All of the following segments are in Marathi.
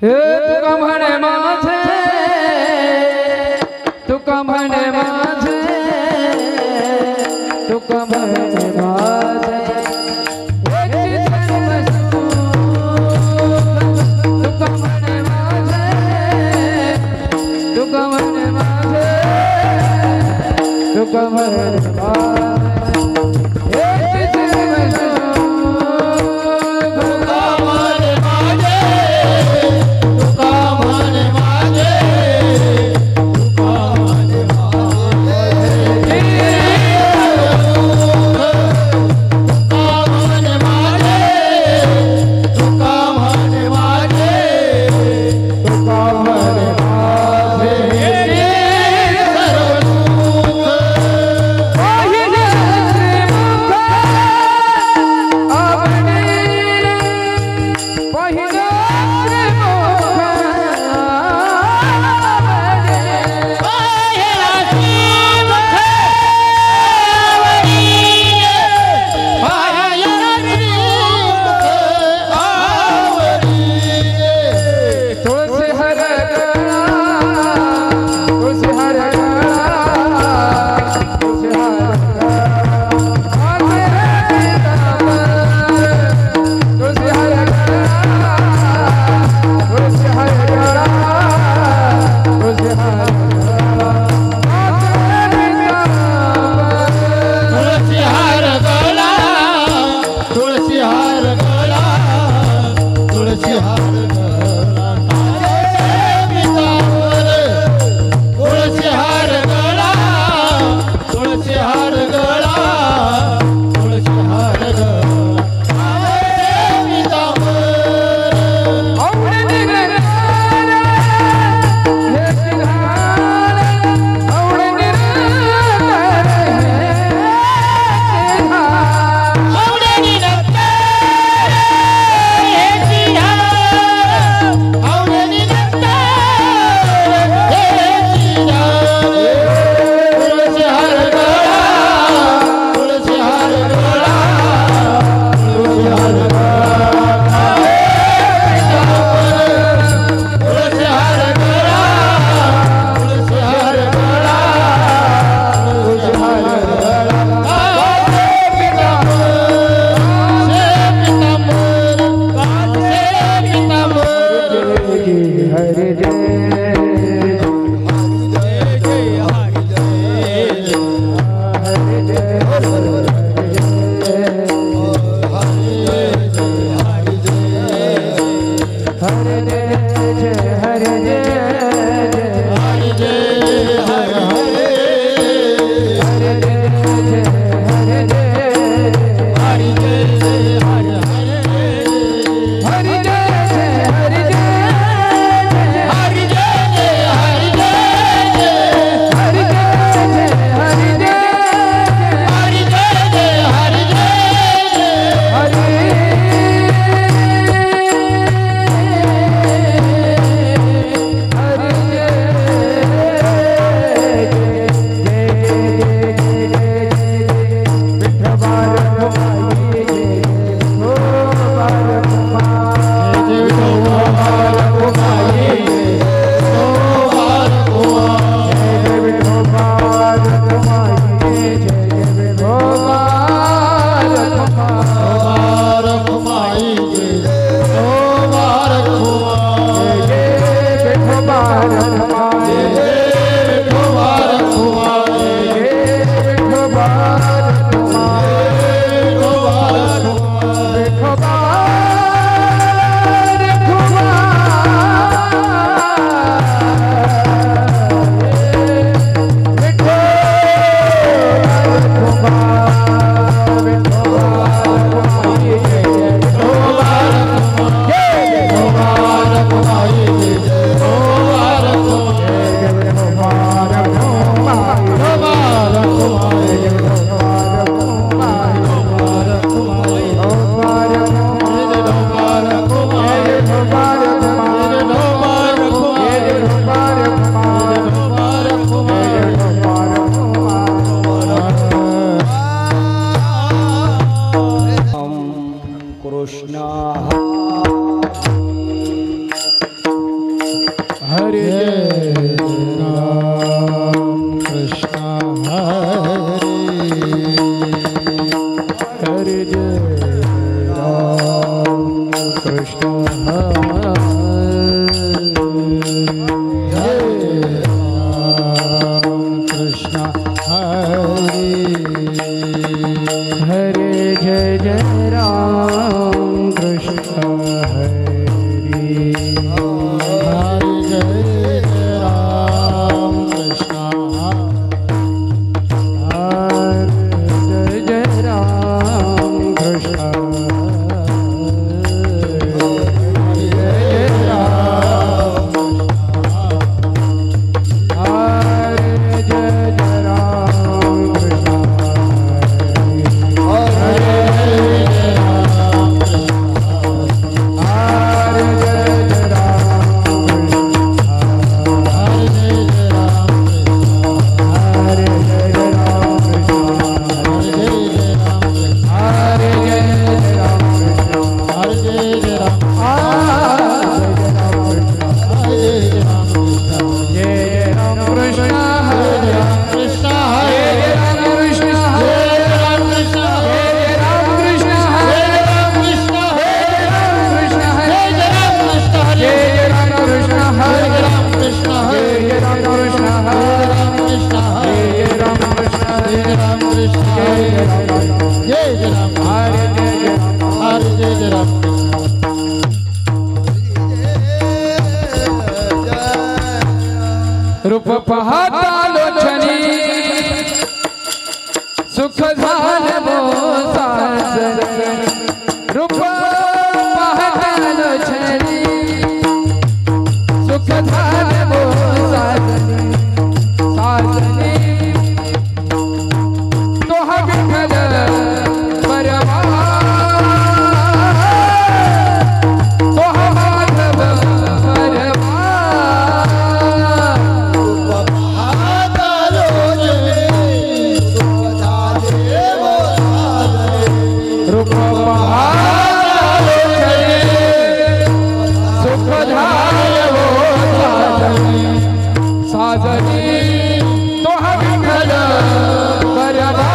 हे तुका म्हणे माझे तुका म्हणे माझे तुका म्हणे माझे तुका म्हणे माझे तुका म्हणे माझे तुका म्हणे माझे रूप पाहता लोचनी सुख झालं मोसासनी रूप पाहता लोचनी सुख झालं मोसासनी सासनी तो हा विठ्ठल परवा तो हा माधव परवा रूप सुख झालं साजनी तो हा विठ्ठल परवा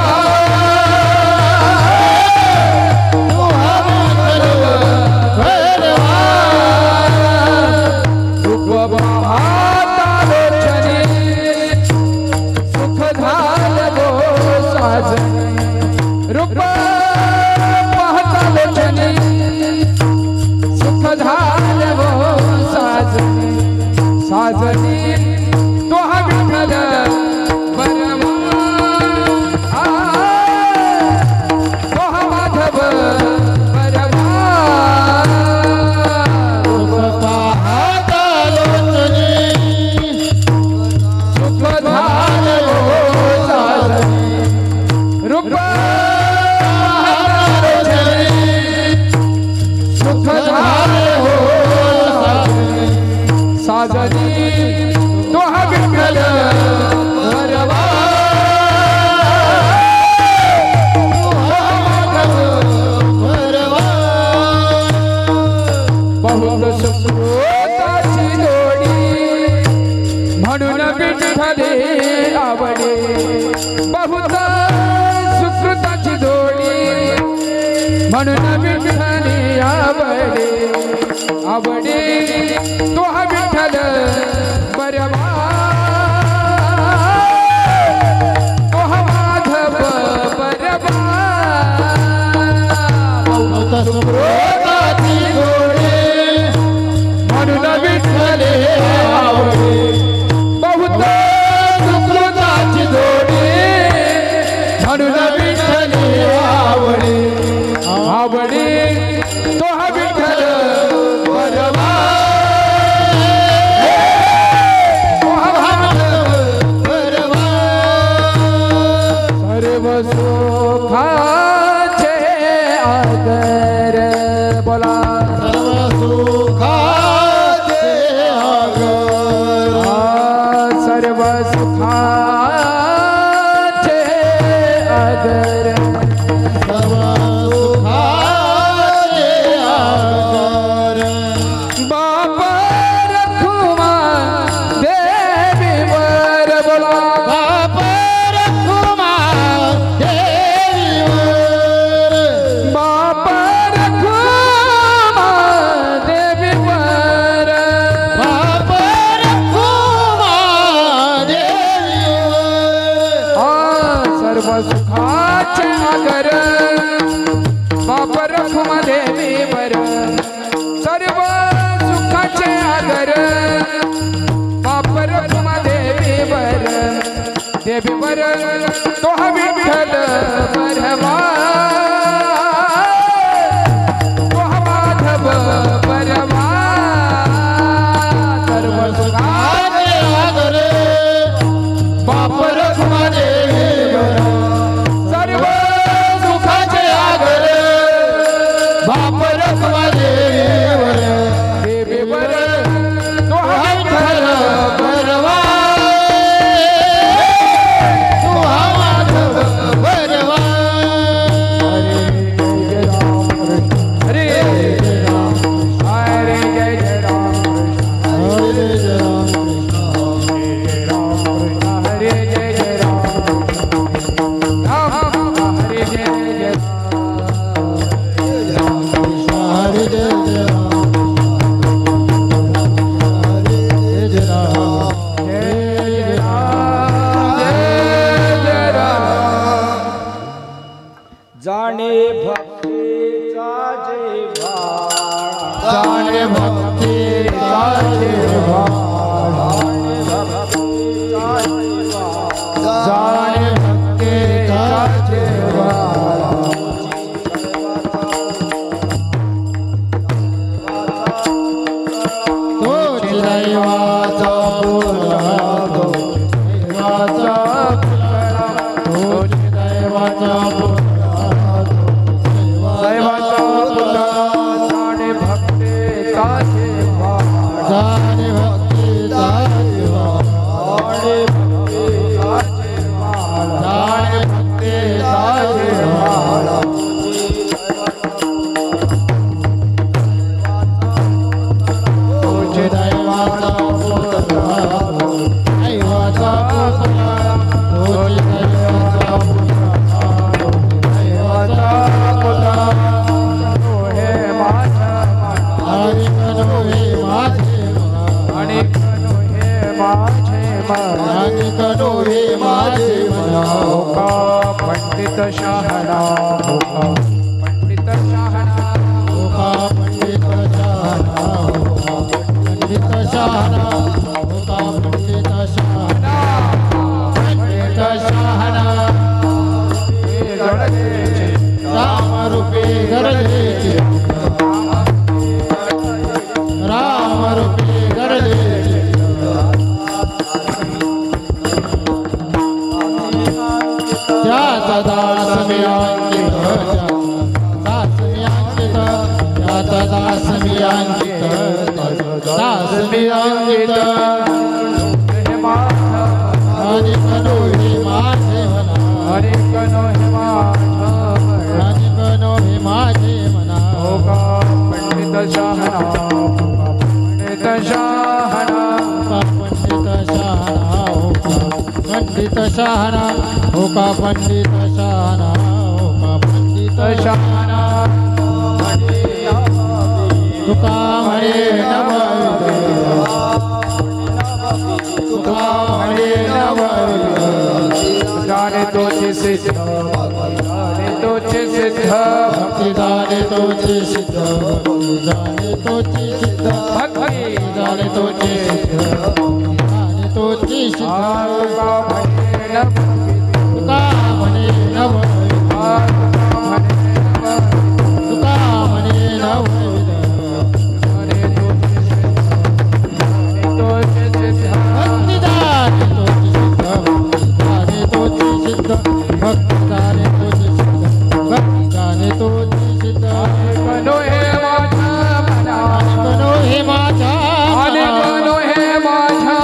रूप पाहता लोचनी सुख झालं साजनी रूप पाहता लोचनी सुख झालं साजनी साजनी तो हा विठ्ठल परवा तो हा माधव परवा रूप पाहता लोचनी सुख झालं साजनी रूप सुख झालं साजनी तो हा विठ्ठल परवा बहुत सुकृताची जोडी म्हणून विठ्ठले आवडे बहुत सुकृताची जोडी म्हणून विठ्ठले आवडे आवडे तो हा विठ्ठल परवा तो हा माधव परवा बहुत सुकृताची जोडी म्हणून विठ्ठले आवडे बहुत सुकृताची जोडी म्हणून विठ्ठले आवडे आवडे तो हा विठ्ठल परवा तो हा माधव परवा सर्व सुखाचे आगर बोला सर्व सुखाचे आगर सर्व सुखाचे आगर सर्व सुखाचे आगर बाप रखुमा देवीवर बोला बाप रखुमा देवीवर बाप रखुमा देवीवर बाप रखुमा देवीवर सर्व सुखाचे आगर बाप रखुमा देवीवर सर्व सुखाचे आगर बाप रखुमा देवीवर देवीवर तो हा विठ्ठल परवा तो हा माधव परवा सर्व सुखाचे आगर बाप रखुमा देवीवर सर्व सुखाचे आगर बाप रखुमा देवीवर देवीवर तो हा विठ्ठल परवा तू हा माधव परवा हरे जय राम हरे जय जय राम हरे राम हरे जय जय राम राम हरे जय जय हरे जय राम हरे जय राम जय जय राम जाणे भक्तीचा जे भाळ जाणे भक्तीचा जे भाळ जाणे भक्तीचा जाणे भक्तीचा जिव्हाळा तोच दैवाचा पुतळा दैवाचा पुतळा तोच दैवाचा पुतळा दैवाचा पुतळा जाणे भक्तीचा जिव्हाळा जाणे भक्तीचा जिव्हाळा जाणे भक्तीचा जिव्हाळा तोच दैवाचा पुतळा दैवाचा पुतळा तोच दैवाचा पुतळा दैवाचा आणि कनो हे माझे आणि कनो हे माझे मना होका पंडित शहाणा होका पंडित शहाणा होका पंडित शहाणा होका पंडित शहाणा होका पंडित शहाणा पंडित शहाणा राम रूपे गरजेचे राम रूपे गरजेचे त्याचा दास मी अंकित दास मी अंकित त्याचा दास मी अंकित दास मी अंकित हे माझा आणि कनो हे माझे म्हणा आणि कनो हे माझा आणि कनो हे माझे म्हणा होका पंडित शहाणा होका पंडित शहाणा पंडित शहाणा होका पंडित शहाणा होका पंडित शहाणा होका पंडित शहाणा तुका म्हणे नवविध तुका म्हणे नवविध जाने तोचे सिद्ध जाने तोचे सिद्ध भक्ती जाणे तोचे सिद्ध भक्ती जाणे तोचे सिद्ध भक्ती जाणे तोचे सिद्ध जाणे तोचे सिद्ध आका म्हणे नवविध तुका म्हणे नवविध तुका म्हणे नवविध भक्ती जाणे तोचे सिद्ध जाणे तोचे सिद्ध भक्ती जाणे तोचे सिद्ध भक्ती जाणे तोचे सिद्ध कनो हे माझा मना कनो हे माझा आणि कनो हे माझा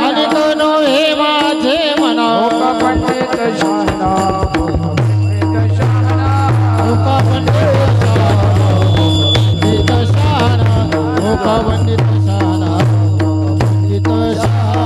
आणि कनो हे माझे म्हणा होका पंडित शहाणा पंडित शहाणा होका पंडित शहाणा होका पंडित शहाणा पंडित शहाणा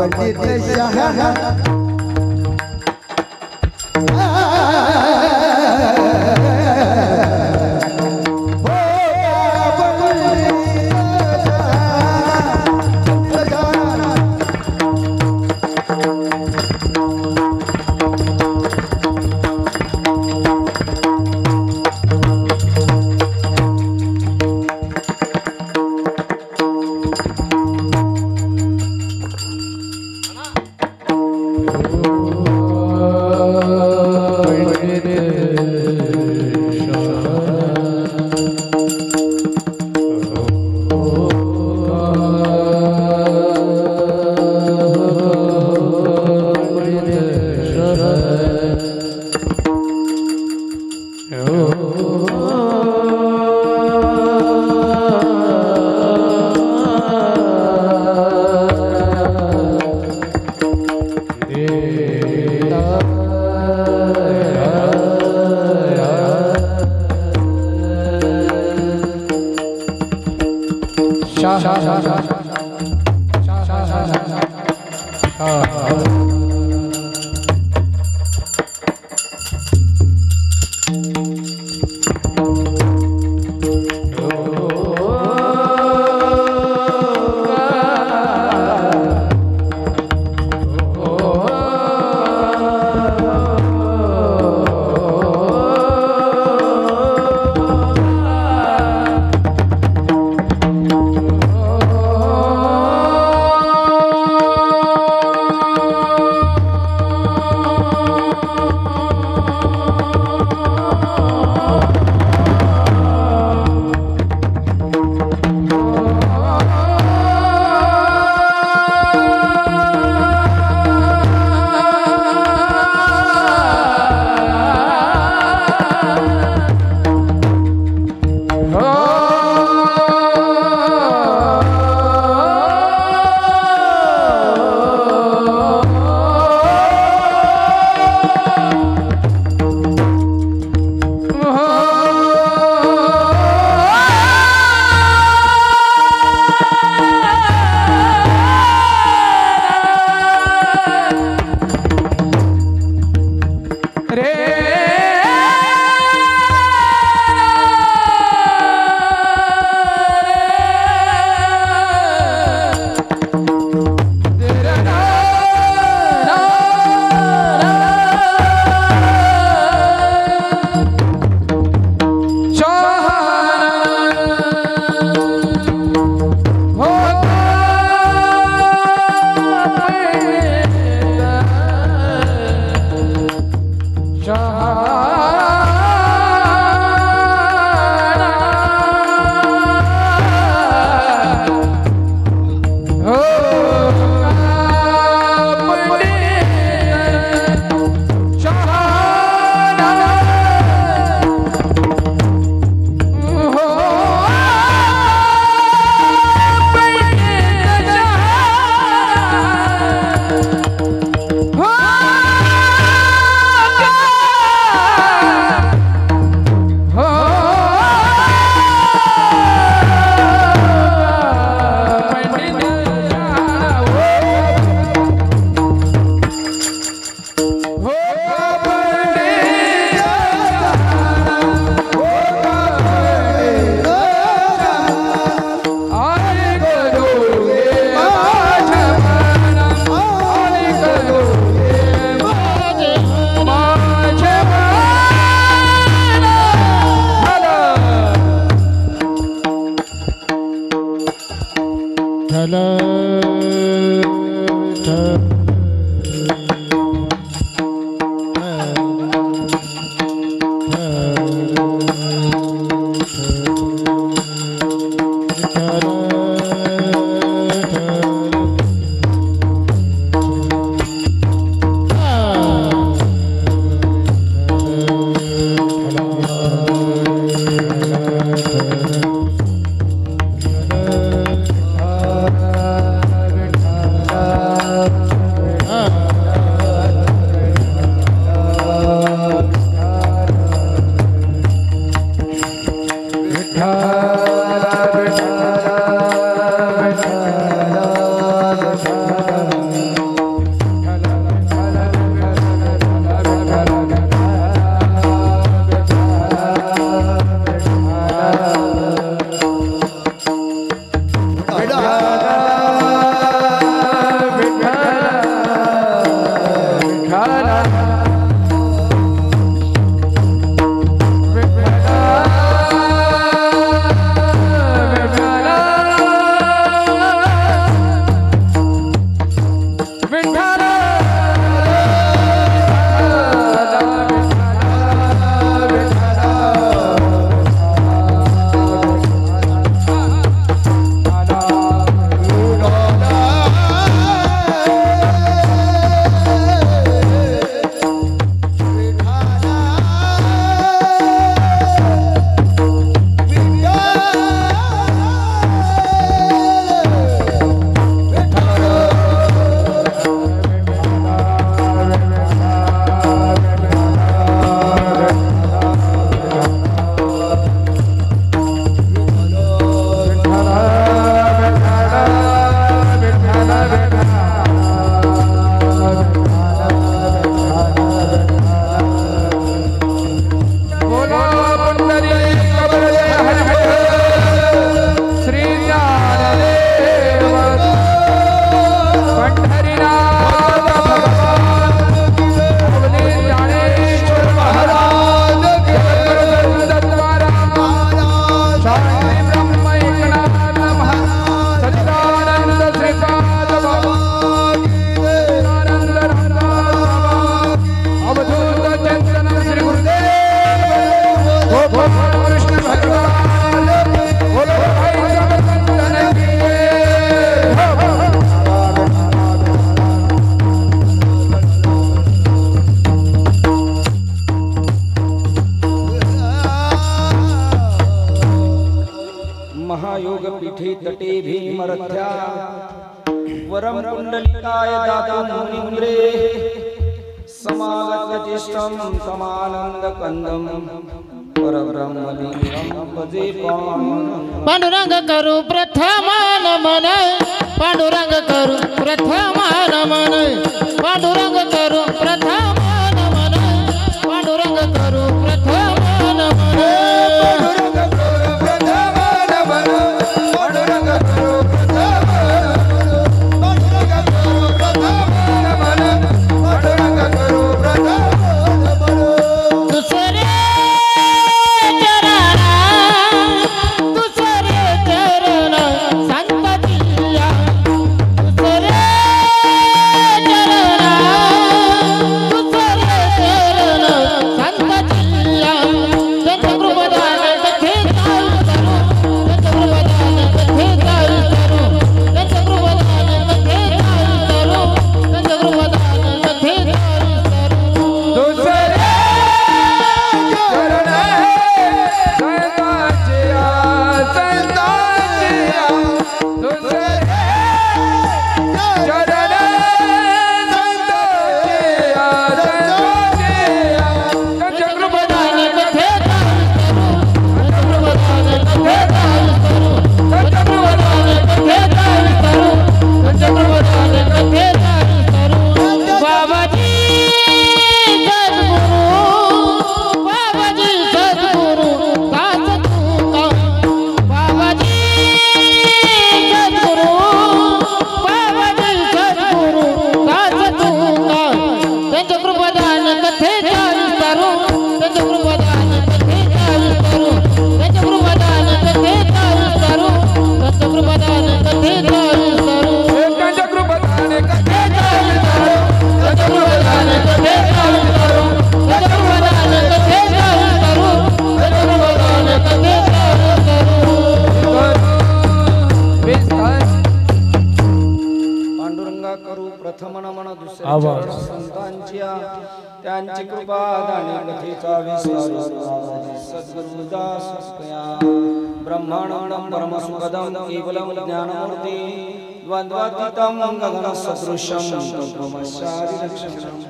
पंडित शहाणा तीर्थे तटे भीमरथ्या वरम कुंडलिकाय दातुं मुनिन्द्रे समागत ज्येष्ठं समानंद कंदम परब्रह्मलिंगं भजे पावनं पांडुरंग करू प्रथम नमन पांडुरंग करू प्रथम नमन पांडुरंग करू प्रथम नमन पांडुरंग करू प्रथम नमन पांडुरंग करू प्रथम नमन पांडुरंग करू प्रथम पांडुरंग करू प्रथम नमन पांडुरंग करू प्रथम दुसरे चरण संततिया दुसरे चरण संततिया चंद्रप्रदान कथे चालू करू चंद्रप्रदान कथे चालू करू चंद्रप्रदान कथे चालू करू चंद्रप्रदान कथे चालू करू दुसरे चरण संतांचिया संतांचिया दुसरे चरण संतांचिया संतांचिया चंद्रप्रदान कथे चालू करू चंद्रप्रदान कथे चालू करू चंद्रप्रदान कथे चालू करू चंद्रप्रदान कथे चालू करू बाबाजी सद्गुरु दास तुका बाबाजी सद्गुरु दास तुका चंद्रप्रदान कथे चालू करू चंद्रप्रदान कथे चालू करू चंद्रप्रदान कथे चालू करू चंद्रप्रदान कथे चालू करू चंद्रप्रदान कथे चालू करू चंद्रप्रदान कथे चालू करू चंद्रप्रदान कथे चालू करू चंद्रप्रदान कथे चालू पांडुरंगा करू प्रथम नमन दुसरे चरण संतांचिया त्यांची कृपा दानी कथेचा विस्तार सद्गुरुदास कया ब्रह्मांडं परमसुखदं केवलं ज्ञानमूर्ति द्वंद्वातीतं गगन सदृशं तत्त्वमस्यादिलक्षणम्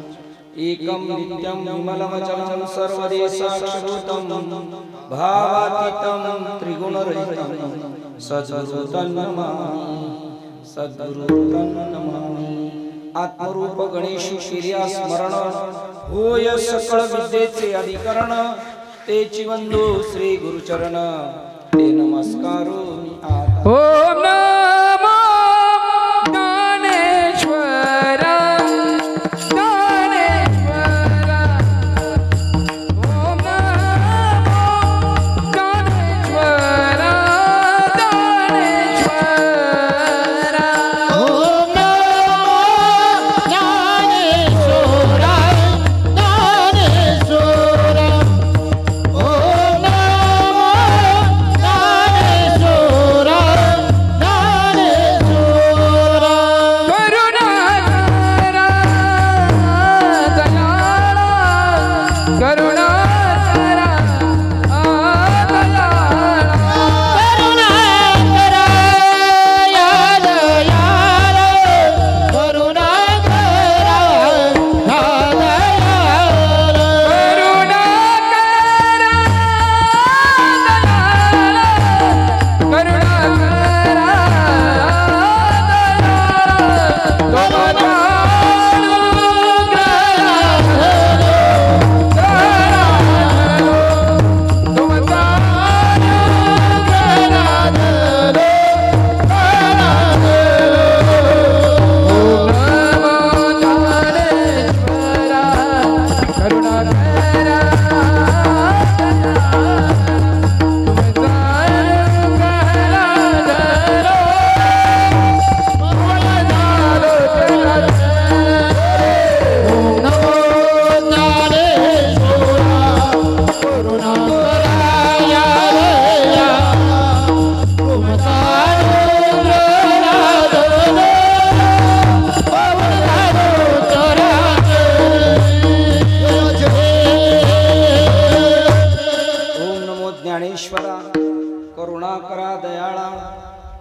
एकं नित्यं विमलमचलं सर्वदेशाक्षभूतं भावातीतं त्रिगुणरहितं सद्गुरुं नमामि सद्गुरुं नमामि आत्मरूप गणेश केल्या स्मरण होय सकळ विद्येचे अधिकरण तेची वंदो श्री गुरुचरण ते नमस्कारो मी आता ओम नमो ज्ञानेश्वर ज्ञानेश्वर ओम नमो ज्ञानेश्वर ज्ञानेश्वर ओम नमो ज्ञानेश्वर ज्ञानेश्वर ओम नमो ज्ञानेश्वर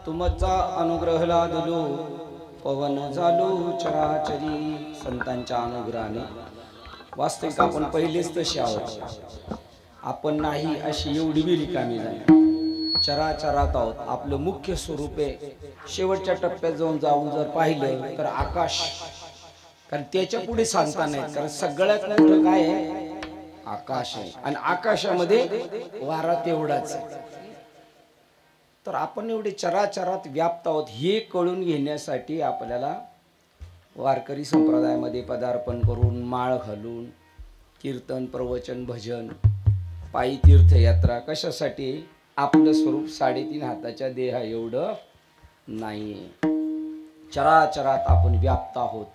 तुमचा अनुग्रह लादलो पवन झालो चराचरी संतांच्या अनुग्रहाने. वास्तविक आपण पहिलेच तसे आहोत. आपण नाही अशी एवढी बी रिकामी झाली. चराचरात आहोत. आपलं मुख्य स्वरूप आहे. शेवटच्या टप्प्यात जाऊन जर पाहिलं तर आकाश. कारण त्याच्या पुढे सांगता नाहीत. कारण सगळ्यात मोठं काय आहे? आकाश आहे. आणि आकाशामध्ये वारा तेवढाच आहे. तर आपण एवढे चराचरात व्याप्त आहोत हे कळून घेण्यासाठी आपल्याला वारकरी संप्रदायामध्ये पदार्पण करून माळ घालून कीर्तन प्रवचन भजन पायी तीर्थयात्रा कशासाठी? आपलं स्वरूप 3.5 हाताच्या देहा एवढं नाहीये. चराचरात आपण व्याप्त आहोत.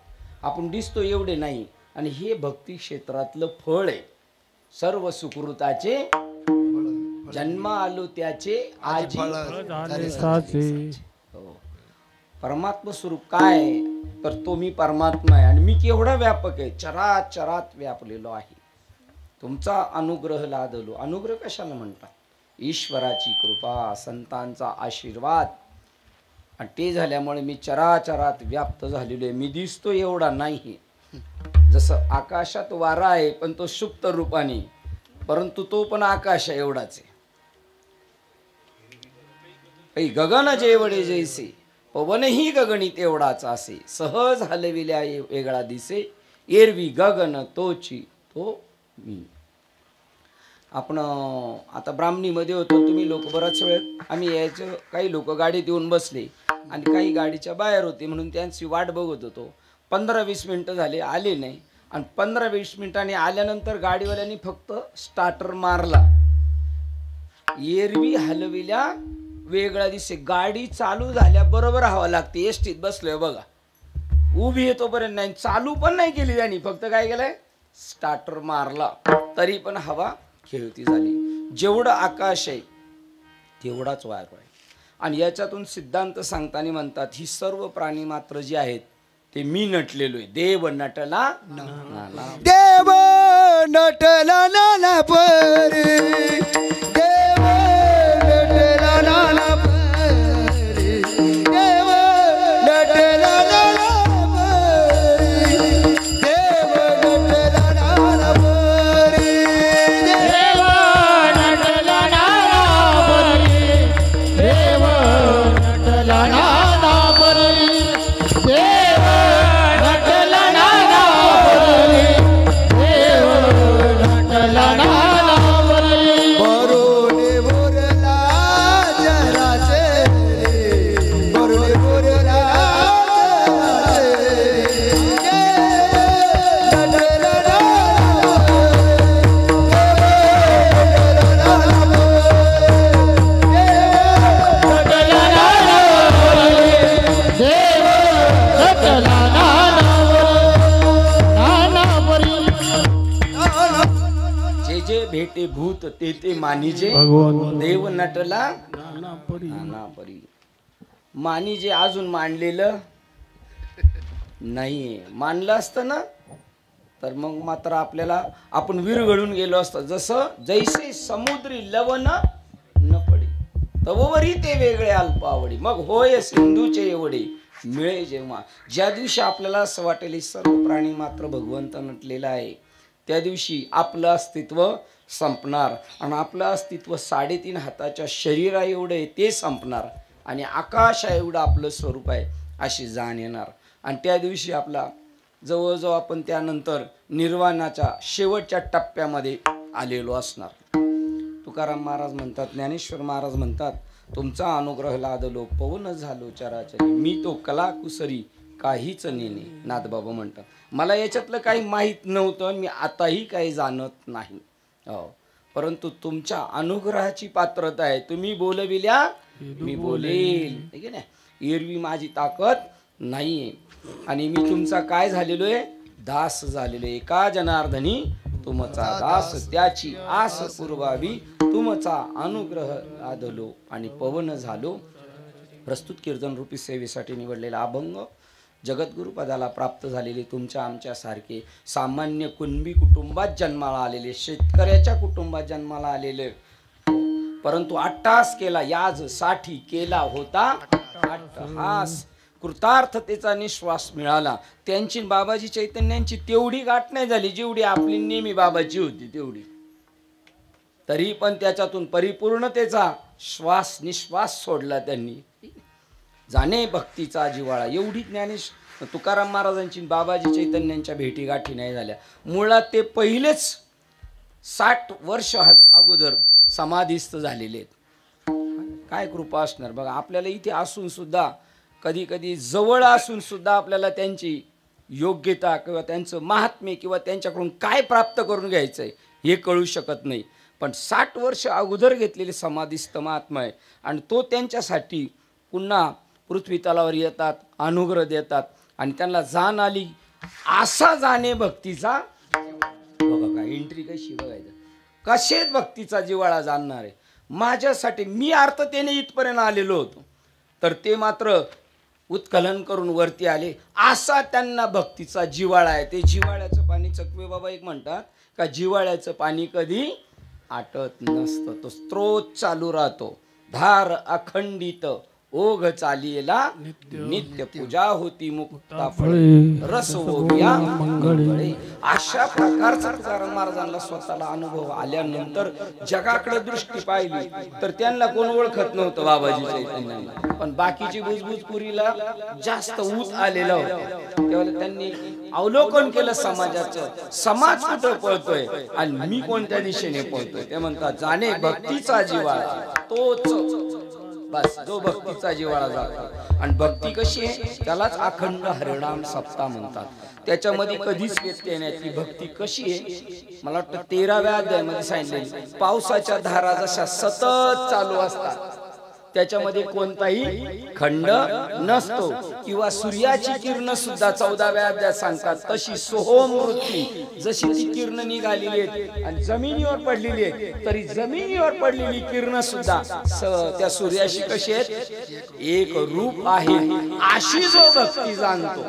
आपण दिसतो एवढे नाही. आणि हे भक्ती क्षेत्रातलं फळ आहे. सर्व सुकृताचे जन्म आलो त्याचे आजी. हो. परमात्मा स्वरूप काय आहे? तर तो मी परमात्मा आहे. आणि मी केवढा व्यापक आहे? चराचरात व्यापलेलो आहे. तुमचा अनुग्रह लादलो. अनुग्रह कशाला म्हणतात? ईश्वराची कृपा संतांचा आशीर्वाद. आणि ते झाल्यामुळे मी चराचरात व्याप्त झालेलो आहे. मी दिसतो एवढा नाही. जसं आकाशात वारा आहे पण तो सुप्त रूपाने, परंतु तो पण आकाश आहे एवढाच आहे. गगन जेवढे जैसे पवनही गगनीत एवढाच असे. सहज हलविल्या वेगळा दिसे एरवी गगन तोची तो मी. आपण आता ब्राह्मणीमध्ये होतो. तुम्ही लोक बराच वेळ आम्ही यायचं. काही लोक गाडीत येऊन बसले आणि काही गाडीच्या बाहेर होते म्हणून त्यांची वाट बघत होतो. 15-20 मिनिटं झाले आले नाही. आणि 15-20 मिनिटांनी आल्यानंतर गाडीवाल्यांनी फक्त स्टार्टर मारला. एरवी हलविल्या वेगळा दिसे. गाडी चालू झाल्या बरोबर हवा लागते. एसटीत बसलोय बघा. उभी येतोपर्यंत नाही. चालू पण नाही केली त्यांनी. फक्त काय केलंय? स्टार्टर मारला. तरी पण हवा खेळती झाली. जेवढं आकाश आहे तेवढाच वायू आहे. आणि याच्यातून सिद्धांत सांगताना म्हणतात ही सर्व प्राणी मात्र जे आहेत ते मी नटलेलो आहे. देव नटला नाना. देव नटला नाना परी. देव नटला नाना परी. देव नटला नाना परी. देव नटला नाना परी. देव नटला नाना परी. देव नटला नाना परी. देव नटला नाना परी. देव नटला नाना परी. बरोडे बोरला जराचे. बरोडे बोरला जराचे. नटला नाना देव नटला नाना परी. जे जे भेटे भूत ते ते मानिजे. देव नटला नाना परी. मानिजे अजून मांडलेलं नाहीये. मानलं असतं ना तर मग मात्र आपल्याला आपण विरघळून गेलो असतं. जसं जैसे समुद्री लवण न पडे तववरी ते वेगळे अल्प आवडी. मग होय सिंधूचे एवढे मिळे जेव्हा. ज्या दिवशी आपल्याला असं वाटेल सर्व प्राणी मात्र भगवंत नटलेला आहे त्या दिवशी आपलं अस्तित्व संपणार. आणि आपलं अस्तित्व 3.5 हाताच्या शरीरा एवढं आहे ते संपणार. आणि आकाश एवढं आपलं स्वरूप आहे अशी जाण येणार. आणि त्या दिवशी आपला जवळजवळ आपण त्यानंतर निर्वाणाच्या शेवटच्या टप्प्यामध्ये आलेलो असणार. तुकाराम महाराज म्हणतात, ज्ञानेश्वर महाराज म्हणतात, तुमचा अनुग्रह लादलो पवन झालो चराचरी. मी तो कलाकुसरी काहीच नेणे. नाथबाबा म्हणतात मला याच्यातलं काही माहीत नव्हतं. मी आताही काही जाणत नाही. हो, परंतु तुमच्या अनुग्रहाची पात्रता आहे. तुम्ही बोलविल्या मी बोलेल. ठीक आहे ना. एरवी माझी ताकद नाहीये. आणि मी तुमचा काय झालेलो आहे? दास झालेलो आहे. एका जनार्दनी तुमचा दास त्याची आस पुरवावी. तुमचा अनुग्रह लादलो आणि पवन झालो. प्रस्तुत कीर्तन रूपी सेवेसाठी निवडलेला अभंग जगद्गुरु पदाला प्राप्त झालेले तुमच्या आमच्यासारखे सामान्य कुणबी कुटुंबात जन्माला आलेले, शेतकऱ्याच्या कुटुंबात जन्माला आलेले, परंतु अट्टास केला याज साठी केला होता अट्टहास, कृतार्थतेचा निश्वास मिळाला. त्यांची बाबाजी चैतन्यांची तेवढी गाठ नाही झाली जेवढी आपली नेहमी बाबाची होती तेवढी, तरी पण त्याच्यातून परिपूर्णतेचा श्वास निश्वास सोडला त्यांनी. जाणे भक्तीचा जिव्हाळा, एवढी ज्ञानेश तुकाराम महाराजांची बाबाजी चैतन्यांच्या भेटी गाठी नाही झाल्या. मुळात ते पहिलेच 60 वर्ष अगोदर समाधीस्थ झालेले आहेत. काय कृपा असणार बघा. आपल्याला इथे असून सुद्धा, कधी कधी जवळ असून सुद्धा आपल्याला त्यांची योग्यता किंवा त्यांचं महात्म्य किंवा त्यांच्याकडून काय प्राप्त करून घ्यायचं आहे हे कळू शकत नाही. पण 60 वर्ष अगोदर घेतलेले समाधीस्थ महात्मा आहे आणि तो त्यांच्यासाठी पुन्हा पृथ्वी तलावर येतात, अनुग्रह देतात आणि त्यांना जाण आली. असा जाणे भक्तीचा, बघा काय एंट्री कशी बघायचं, कसेच भक्तीचा जिव्हाळा जाणणार आहे. माझ्यासाठी मी अर्थतेने इथपर्यंत आलेलो होतो, तर ते मात्र उत्खलन करून वरती आले. असा त्यांना भक्तीचा जिव्हाळा आहे. ते जिव्हाळ्याचं पाणी, चकवे बाबा एक म्हणतात का जिव्हाळ्याचं पाणी कधी आटत नसतं, तो स्त्रोत चालू राहतो. धार अखंडित ओघ चालियेला, नित्य पूजा होती मुक्ता फळे, रस ओघिया मंगळे. अशा प्रकारचा तुकाराम महाराजांना स्वतःला अनुभव आल्यानंतर जगाकडे दृष्टी पाहिली तर त्यांना कोण ओळखत नव्हतं बाबाजी चैतन्यांना. पण बाकीची बुजबुजपुरीला जास्त ऊत आलेला होता. तेव्हा त्यांनी अवलोकन केलं समाजाचं, समाज कुठं पळतोय आणि मी कोणत्या दिशेने पळतोय. ते म्हणतात जाणे भक्तीचा जिव्हाळा तोच बस, जो भक्तीचा जिव्हाळा जातो. आणि भक्ती कशी आहे त्यालाच अखंड हरिनाम सप्ताह म्हणतात. त्याच्यामध्ये कधीच व्यत्यय नाही. ती भक्ती कशी आहे मला वाटतं 13व्या अध्यायामध्ये सांगितले, पावसाच्या धारा जशा सतत चालू असतात त्याच्यामध्ये कोणताही खंड नसतो, किंवा सूर्याची किरण सुद्धा 14व्या अध्यायात सांगतात तशी सोहमृत्ती, जशी ती किरण निघालेली आहेत आणि जमिनीवर पडलेली आहेत तरी जमिनीवर पडलेली किरण सुद्धा त्या सूर्याशी कशी आहेत, एक रूप आहे. अशी जो भक्ती जाणतो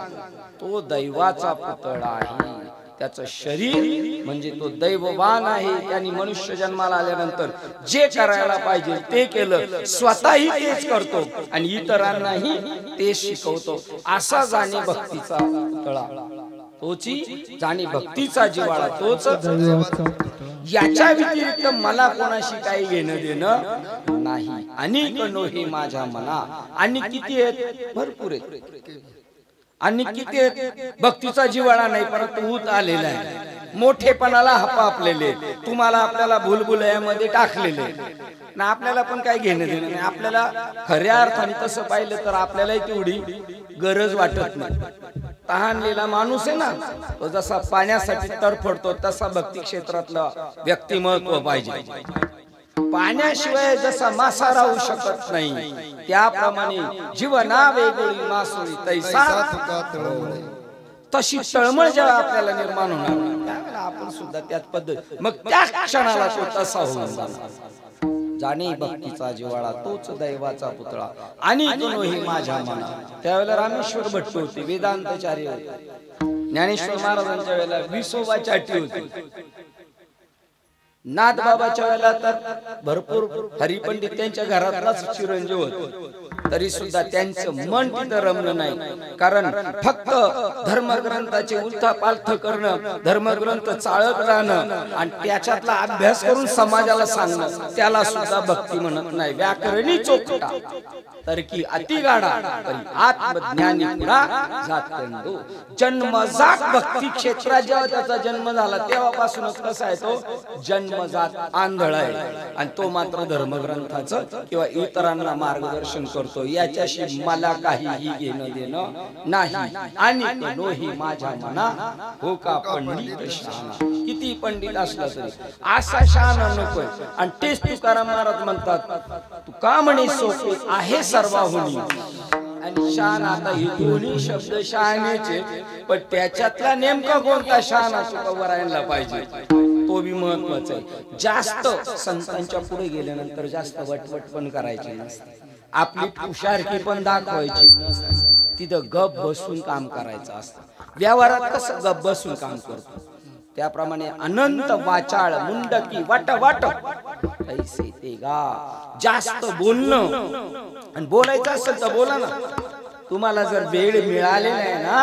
तो दैवाचा पुतळा आहे. त्याचं शरीर म्हणजे तो दैववान आहे. त्यांनी मनुष्य जन्माला आल्यानंतर जे करायला पाहिजे ते केलं, स्वतःही तेच करतो आणि इतरांनाही तेच शिकवतो. असा जाणे भक्तीचा तळा, तोची जाणे भक्तीचा जिव्हाळा तोच. याच्या व्यतिरिक्त मला कोणाशी काही घेणं देणं नाही. अनेक नोहे माझ्या मना, आणि किती आहेत, भरपूर आहेत. आणि किती भक्तीचा जिव्हाळा नाही परंतु ऊत आलेला आहे. मोठेपणाला हपापलेले, तुम्हाला आपल्याला भुलभुलयामध्ये टाकलेले ना. आपल्याला पण काय घेणं देणं नाही. आपल्याला खऱ्या अर्थाने तसं पाहिलं तर आपल्यालाही तेवढी गरज वाटत नाही. तहानलेला माणूस आहे ना, तो जसा पाण्यासाठी तडफडतो तसा भक्ती क्षेत्रातलं व्यक्तिमत्व पाहिजे. पाण्याशिवाय जसा मासा राहू शकत नाही त्याप्रमाणे जीवना वेगळी मासोळी तैसा तशी तळमळ जेव्हा आपल्याला निर्माण होणार त्यावेळेला आपण सुद्धा त्याच पद्धत, मग त्या क्षणाला तो तसा होऊन जाणार. जाणे भक्तीचा जिव्हाळा तोच दैवाचा पुतळा, आणि ही माझ्या मना. त्यावेळेला रामेश्वर भट्ट होते, वेदांतचार्य होते. ज्ञानेश्वर महाराजांच्या वेळेला विसोबा चाटी होती. नाथ बाबाच्या वेळेला तर भरपूर हरिपंडित त्यांच्या घरातलाच चिरंजीव होतो, तरी सुद्धा त्यांचं मन तिथं रमलं नाही. कारण फक्त धर्मग्रंथाचे उलथा पालथ करणं, धर्मग्रंथ चाळत राहणं आणि त्याच्यातला अभ्यास करून समाजाला सांगणं त्याला सुद्धा भक्ती म्हणत नाही. व्याकरणी चोखटा तर की अतिगाढा तरी आत्मज्ञानी पुरा जात कंदो. जन्मजात भक्ती क्षेत्रात जेव्हा त्याचा जन्म झाला तेव्हापासूनच कसा आहे, तो जन्मजात आंधळा आहे आणि तो मात्र धर्मग्रंथाचं किंवा इतरांना मार्गदर्शन करतो. याच्याशी मला काहीही घेणं देणं नाही. आणि नोही माझ्या मना हो का पंडित शहाणा. किती पंडित असला तरी असा शहाणा नकोय. आणि तेच तुकाराम महाराज म्हणतात, तू का म्हणे सोपे आहे सर्वाहुनी. आणि शान, आता हे दोन्ही शब्द शहाणेचे, पण त्याच्यातला नेमका कोणता शहाणा तुका वरायला पाहिजे तो बी महत्वाचा आहे. जास्त संतांच्या पुढे गेल्यानंतर जास्त वटवट पण करायची नसते, आपली हुशारकी पण दाखवायची नसते. तिथं गप बसून काम करायचं असतं. व्यवहारात कसं गप बसून काम करतो त्याप्रमाणे अनंत वाचाळ मुंडकी वाट वाट ऐसे ते गा. जास्त बोलणं आणि बोलायचं असेल तर बोला ना. तुम्हाला जर वेळ मिळालेला आहे ना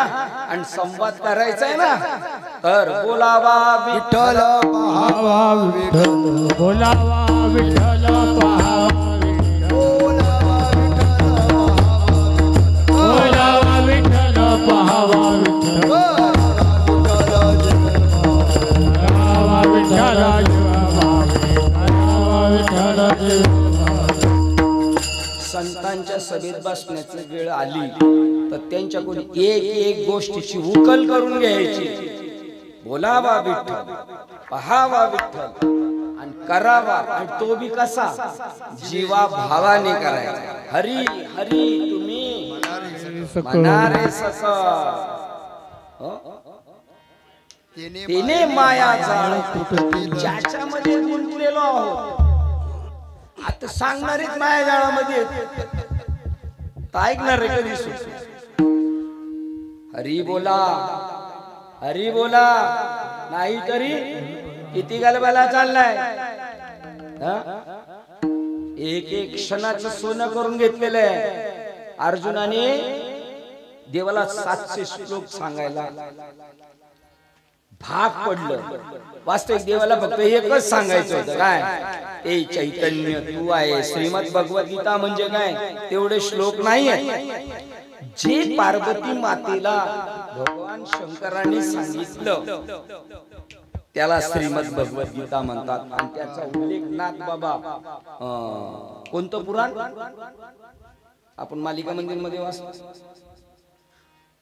आणि संवाद करायचा आहे ना तर बोलावा विठ्ठल पाहावा विठ्ठल बोलावा विठ्ठल पाहावा विठ्ठल बोलावा विठ्ठल पाहावा विठ्ठल बोलावा विठ्ठल संतांच्या सभेत बसण्याची वेळ आली तर त्यांच्याकडून एक एक गोष्टीची उकल करून घ्यायची. बोलावा विठ्ठल पहावा विठ्ठल आणि करावा आणि तो बी कसा जीवा भावाने करायचा. हरी हरी तुम्ही मनारे सस तिने माया जाळ ज्याच्यामध्ये गुंतलेलो आहोत. आता सांगणारेच माया जाळामध्ये ऐकणार रे कधी हरी बोला नाही तरी किती गलबला चाललाय. एक एक क्षणाचं सोनं करून घेतलेलं आहे. अर्जुनाने देवाला 700 श्लोक सांगायला भाग पडलं. वास्तविक देवाला फक्त एकच सांगायचं होतं काय ए चैतन्य तू आहे. श्रीमद भगवद्गीता म्हणजे काय तेवढे श्लोक नाही आहेत जे पार्वती मातेला भगवान शंकरांनी सांगितलं त्याला श्रीमद भगवद्गीता म्हणतात. आणि त्याचा उल्लेख नाथ बाबा कोणतं पुराण आपण मालिका मंदिर मध्ये वाचतो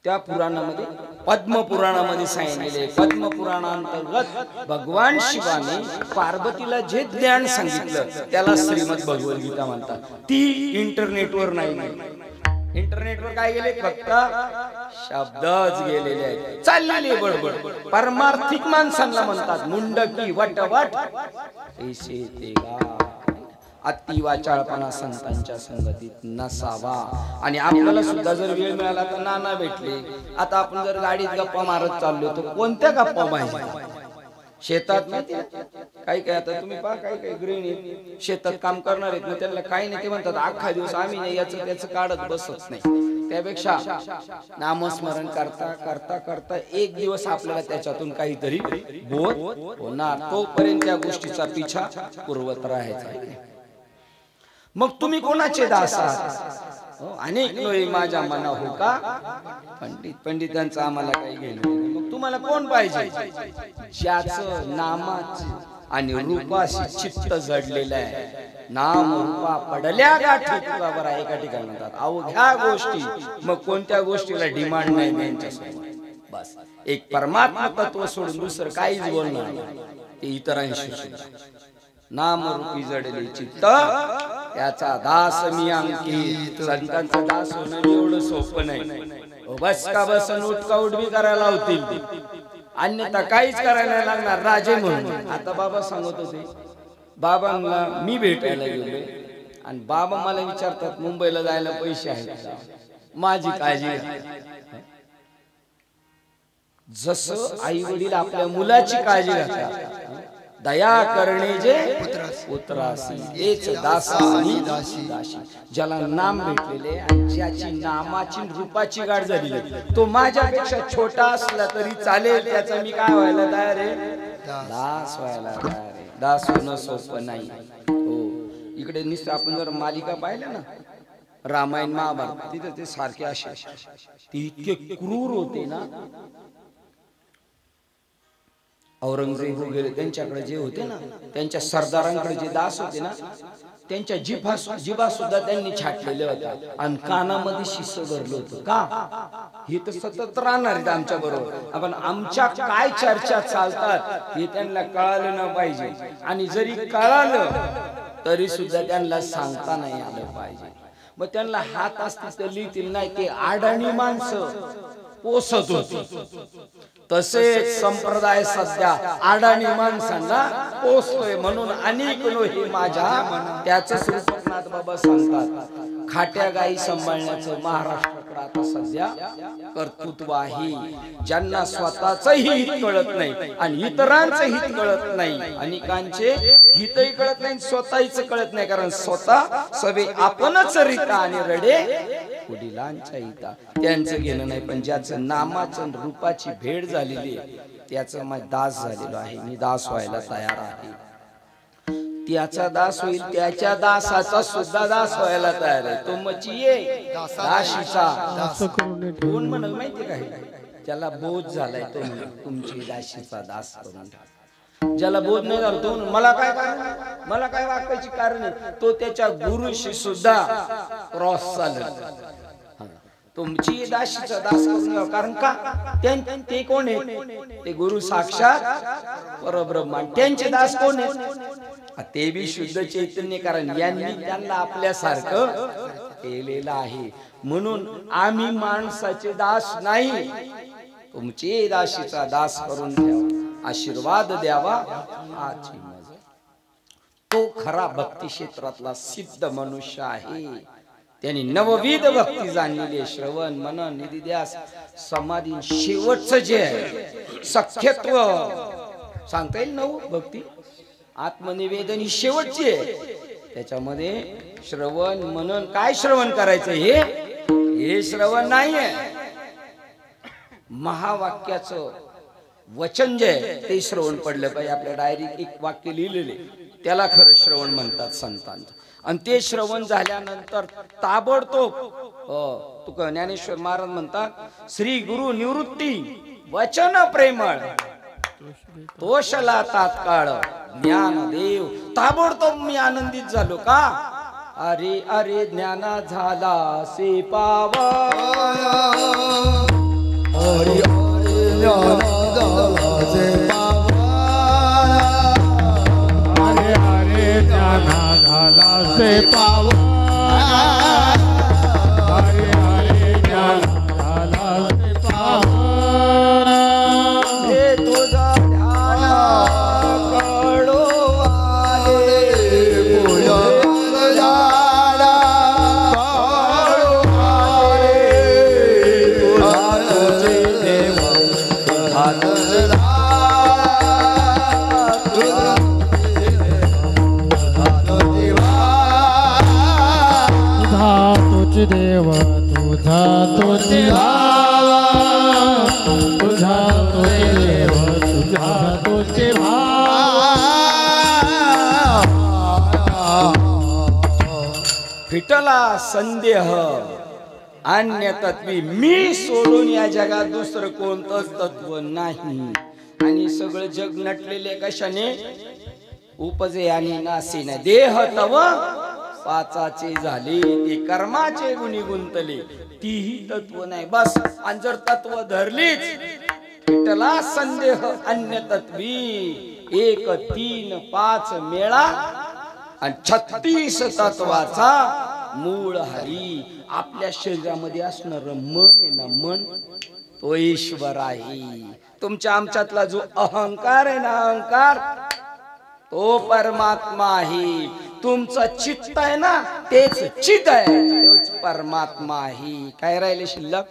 त्या पुराणामध्ये पद्म पुराणामध्ये सांगितलेले. पद्म पुराणांतर्गत भगवान शिवाने पार्वतीला जे ज्ञान सांगितलं त्याला श्रीमद भगवद्गीता म्हणतात. ती इंटरनेटवर नाही. इंटरनेटवर काय गेले फक्त शब्दच गेलेले आहेत. चाललेले बडबड परमार्थिक माणसांना म्हणतात मुंडकी वटवट ऐसे ते गा. अतिवाचाळपणा संतांच्या संगतीत नसावा. आणि आपल्याला सुद्धा जर वेळ मिळाला तर नाना भेटले. आता आपण जर गाडीत गप्पा मारत चाललो तर कोणत्या गप्पा माहिती शेतात काही काय. आता तुम्ही पहा काही काही गृहिणी शेतात काम करणार आहेत ना त्यांना काही नाही ते म्हणतात अख्खा दिवस आम्ही नाही याचं त्याचं काढत बसत नाही. त्यापेक्षा नामस्मरण करता करता करता एक दिवस आपल्याला त्याच्यातून काहीतरी बोध होणार. तोपर्यंत त्या गोष्टीचा पिछा पुरवत राहायचा. मग तुम्ही कोणाचे दास आहात. अनेक लोक माझ्या मना हो का पंडितांचं आम्हाला काही घेणं. मग तुम्हाला कोण पाहिजे ज्याचं नामाच आणि रूपाशी चित्त जडलेलं आहे. नाम रूपा पडल्या गाठी तुला एका ठिकाणी म्हणतात अवघ्या गोष्टी. मग कोणत्या गोष्टीला डिमांड नाही त्यांच्यासमोर. बस एक परमात्मा तत्व सोडून दुसरं काहीच बोलणार नाही. ते इतरांशी नाम रूपी जडले चित्त याचा दास मी अंकित. संतांचा दास होणं एवढं सोपं नाही. बस का बसन उठ का उठ बी करायला होतील अन्यथा काहीच करायला लागणार राजे म्हणून. आता बाबा सांगत होते बाबांना मी भेटायला गेलो आणि बाबा मला विचारतात मुंबईला जायला पैसे आहेत. माझी काळजी जसं आई वडील आपल्या मुलाची काळजी घेतात दया करणे जे पुत्रासी तेच दासानी दासी. ज्याला नाम भेटलेले आणि ज्याची नामाची रूपाची गाठ झाली तो माझ्यापेक्षा छोटा असला तरी चालेल. त्याचा मी काय व्हायला तयार आहे दास व्हायला तयार आहे. दास होणं सोपं नाही. हो इकडे नुसतं आपण जर मालिका पाहिल्या ना रामायण महाभारत तिथे ते सारखे असे ते इतके क्रूर होते ना. औरंगजेब वगैरे त्यांच्याकडे जे होते ना त्यांच्या सरदारांकडे जे दास होते ना त्यांच्या जिभा सुद्धा त्यांनी छाटलेल्या होत्या आणि कानामध्ये शिस भरलं होतं. का हे तर सतत राहणार आहेत आमच्या बरोबर. आपण आमच्या काय चर्चा चालतात हे त्यांना कळालं न पाहिजे. आणि जरी कळालं तरी सुद्धा त्यांना सांगता नाही आलं पाहिजे. मग त्यांना हात असतील तर लिहितील नाही. ते अडाणी माणसं पोसत होती. तसेच संप्रदाय सध्या अडाणी माणसांना पोसतोय. म्हणून अनेक लोक माझ्या त्याच श्रीनाथ बाबा सांगतात खाट्या गायी सांभाळण्याचं महाराष्ट्राकडे आता सध्या कर्तृत्व आहे. ज्यांना स्वतःच हित कळत नाही आणि इतरांचं हित कळत नाही. अनेकांचे हितही कळत नाही स्वतःच कळत नाही, कारण स्वतः सवे आपणच रीता आणि रडे वडिलांच्या हिता. त्यांचं घेणं नाही, पण ज्याचं नामाचं रूपाची भेट झालेली आहे त्याचं माझ दास झालेलो आहे. मी दास व्हायला तयार आहे. त्याचा दास होईल, त्याच्या दासाचा सुद्धा दास व्हायला तयार आहे. तो मचिये दाशीचा कोण म्हण माहिती काय? ज्याला बोध झालाय तो म्हण तुमची दाशीचा दास करून टाका. ज्याला बोध नाही झाला तो मला काय वाकायची कारण आहे, तो त्याच्या गुरुशी सुद्धा क्रॉस चालत. तुमची दाशीचा दास करून, कारण का ते कोण आहे? ते गुरु साक्षात परब्रह्म. त्यांचे दास कोण आहेत? ते बी शुद्ध चैतन्य, कारण यांनी त्यांना आपल्यासारखं केलेलं आहे. म्हणून आम्ही माणसाचे दास नाही, तुमचे दाशीचा दास करून द्यावा, आशीर्वाद द्यावा. आची मजा. तो खरा भक्ती क्षेत्रातला सिद्ध मनुष्य आहे. त्यांनी नवविध भक्ती जाणलेली, श्रवण मनन निधिध्यास समाधी, शेवटचं जे आहे सख्यत्व सांगता येईल. नऊ भक्ती आत्मनिवेदन ही शेवटची आहे. त्याच्यामध्ये श्रवण मनन, काय श्रवण करायचं हे श्रवण नाहीये. महावाक्याचं वचन जे आहे ते श्रवण पडलं पाहिजे. आपल्या डायरीत एक वाक्य लिहिलेले त्याला खरं श्रवण म्हणतात संतांचं. आणि ते श्रवण झाल्यानंतर ताबडतोब तुका ज्ञानेश्वर महाराज म्हणतात, श्री गुरु निवृत्ती वचन प्रेमळ तोषला तात्काळ ज्ञानदेव. ताबडतोब मी आनंदित झालो. का? अरे अरे ज्ञाना झाला से पावा, अरे अरे ज्ञाना झाला से पावा, हरे हरे ज्ञाना झाला से पावा, हरे हरे ज्ञाना झाला से पावा. हे तुझा ध्यान कळो आले, पुढं झाला काळो आले, तुझा तुझे देव हातला, तुझा तुझा तुझ देव, तुझा तुझ भावा, तुझा तुझ देव, तुझा तुझ भावा. फिटला संदेह अन्य तत्वी, मी सोडून या जगात दुसरं कोणतंच तत्व नाही. आणि सगळं जग नटलेले कशाने? उपजे आणि नासीने. देह तव पाचाचे झाले, ते कर्माचे गुणी गुंतले, तीही तत्व नाही. बस. आणि जर तत्व धरलीच, फिटला संदेह अन्य तत्वी, 1 3 5 मेळा आणि 36 तत्वाचा मूळ हरी. आपल्या शरीरामध्ये असणार मन आहे ना, मन तो ईश्वर आहे. तुमच्या आमच्यातला जो अहंकार आहे ना, अहंकार तो परमात्मा आहे. तुमचं चित्त आहे ना, तेच चित आहे, तोच परमात्मा आहे. काय राहिले शिल्लक?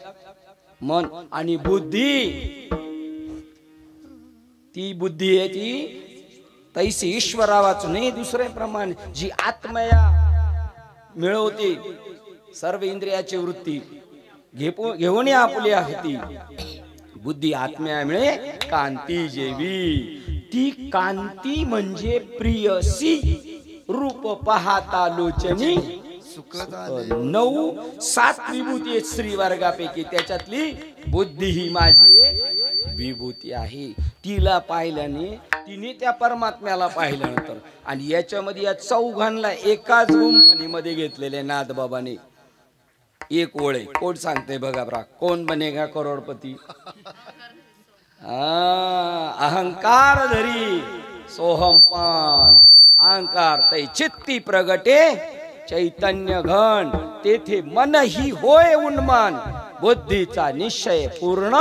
मन आणि बुद्धी. ती बुद्धी आहे ती तैसी ईश्वरा वाचून नाही, दुसऱ्या प्रमाणे जी आत्मया मिळवते सर्व इंद्रियाची वृत्ती घेऊन आपली आहे. बुद्धी आत्म्या मिळे कांती जेवी. ती कांती म्हणजे प्रियसी रूप पाहता लोचनी. 9 7 विभूती आहेत श्रीवर्गापैकी, त्याच्यातली बुद्धी ही माझी एक विभूती आहे. तिला पाहिल्याने, तिने त्या परमात्म्याला पाहिल्यानंतर, आणि याच्यामध्ये या चौघांना एकाच गुंफणीमध्ये घेतलेले नाथबाबाने. एक ओळ आहे, कोण सांगते बघा बरा, कोण बनेगा करोडपती? अहंकार धरी सोहमपान, अहंकार तै चित्ती प्रगटे चैतन्य घन, तेथे मन ही होय उन्मान, बुद्धीचा निश्चय पूर्ण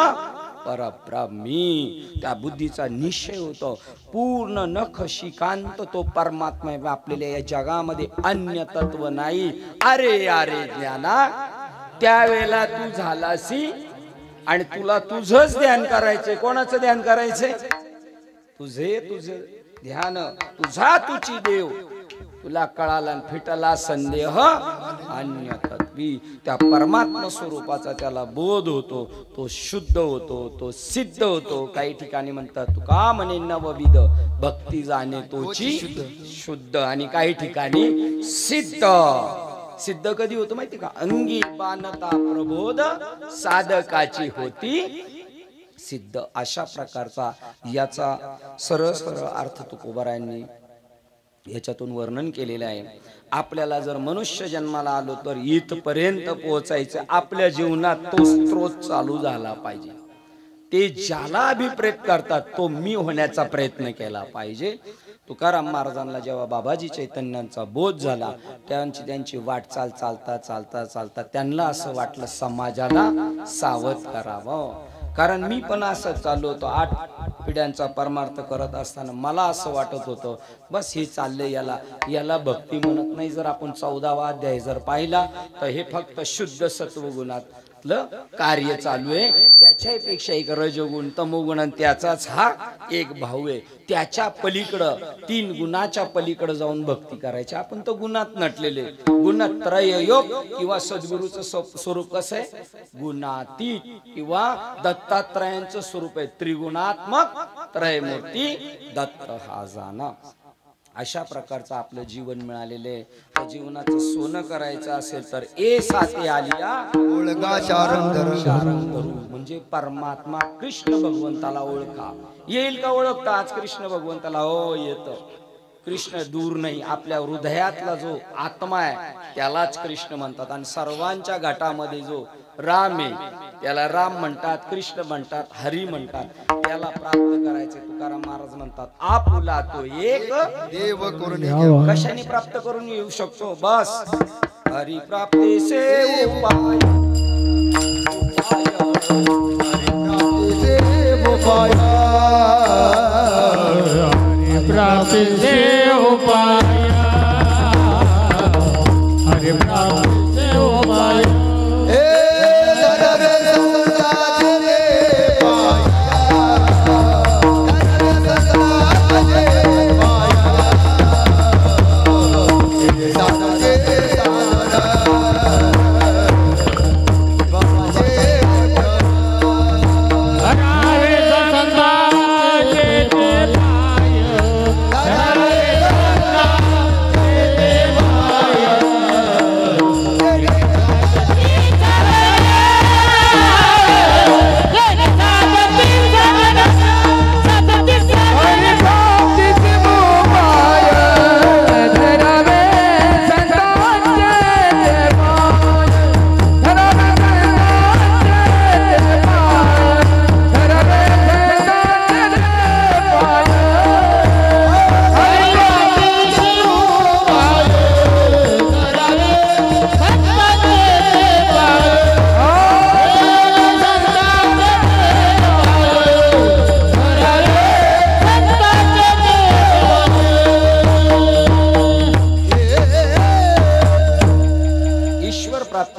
परब्रह्मी. त्या बुद्धीचा निश्चय होतो पूर्ण नख शिकांत तो परमात्मा आहे. आपल्याला या जगामध्ये अन्य तत्व नाही. अरे अरे ज्ञाना, त्यावेळेला तू झालासी आणि तुला तुझंच ध्यान करायचंय. कोणाचं ध्यान करायचंय? तुझे तुझे. ध्यान तुझा तुची देव, तुला कळाला फिटला संदेह अन्य तत्वी. त्या परमात्मा स्वरूपाचा त्याला बोध होतो, तो शुद्ध होतो, तो सिद्ध होतो. काही ठिकाणी म्हणतात तुका म्हणे नवविध भक्ती जाणे तोची शुद्ध, आणि काही ठिकाणी सिद्ध. सिद्ध कधी होतं माहिती का? अंगी बाणता प्रबोध साधकाची होती सिद्ध. अशा प्रकारचा याचा सरळ सरळ अर्थ तुकोबारायांनी याच्यातून वर्णन केलेलं आहे. आपल्याला जर मनुष्य जन्माला आलो तर इथपर्यंत पोहोचायचं, आपल्या जीवनात तो स्त्रोत चालू झाला पाहिजे. ते ज्याला अभिप्रेत करतात तो मी होण्याचा प्रयत्न केला पाहिजे. तुकाराम महाराजांना जेव्हा बाबाजी चैतन्यांचा बोध झाला, त्यांची वाटचाल चालता चालता चालता त्यांना असं वाटलं समाजाला सावध करावं. कारण मी पण असं चाललो होतो 8 पिढ्यांचा परमार्थ करत असताना मला असं वाटत होतं बस हे चाललंय, याला भक्ती म्हणत नाही. जर आपण 14वा अध्याय जर पाहिला तर हे फक्त शुद्ध सत्वगुणातलं कार्य चालू आहे. त्याच्यापेक्षा एक रजगुण तमोगुण आणि त्याचाच हा एक भाऊ आहे. त्याच्या पलीकडं 3 गुणाच्या पलीकडे जाऊन भक्ती करायची. आपण तर गुणात नटलेले. गुणत्रय योग किंवा सद्गुरूचं स्वरूप कसं आहे? गुणातीत किंवा दत्तात्रयांचं स्वरूप आहे त्रिगुणात्मक त्रयमूर्ती दत्त हा जाणा. अशा प्रकारचं आपलं जीवन मिळालेले. त्या जीवनाचं सोनं करायचं असेल तर ए साथे आलिया ओळखा शारंग धरू, म्हणजे परमात्मा कृष्ण भगवंताला ओळखा. येईल का ओळखता आज कृष्ण भगवंताला? हो येतं. कृष्ण दूर नाही, आपल्या हृदयातला जो आत्मा आहे त्यालाच कृष्ण म्हणतात. आणि सर्वांच्या घाटामध्ये जो राम आहे त्याला राम म्हणतात, कृष्ण म्हणतात, हरी म्हणतात. त्याला प्राप्त करायचे तुकाराम महाराज म्हणतात आपुला तो एक देव करून. कशाने प्राप्त करून येऊ शकतो? बस हरी प्राप्तीचे उपाय. प्राप्तीचे उपाय, हरि प्राप्तीचे उपाय.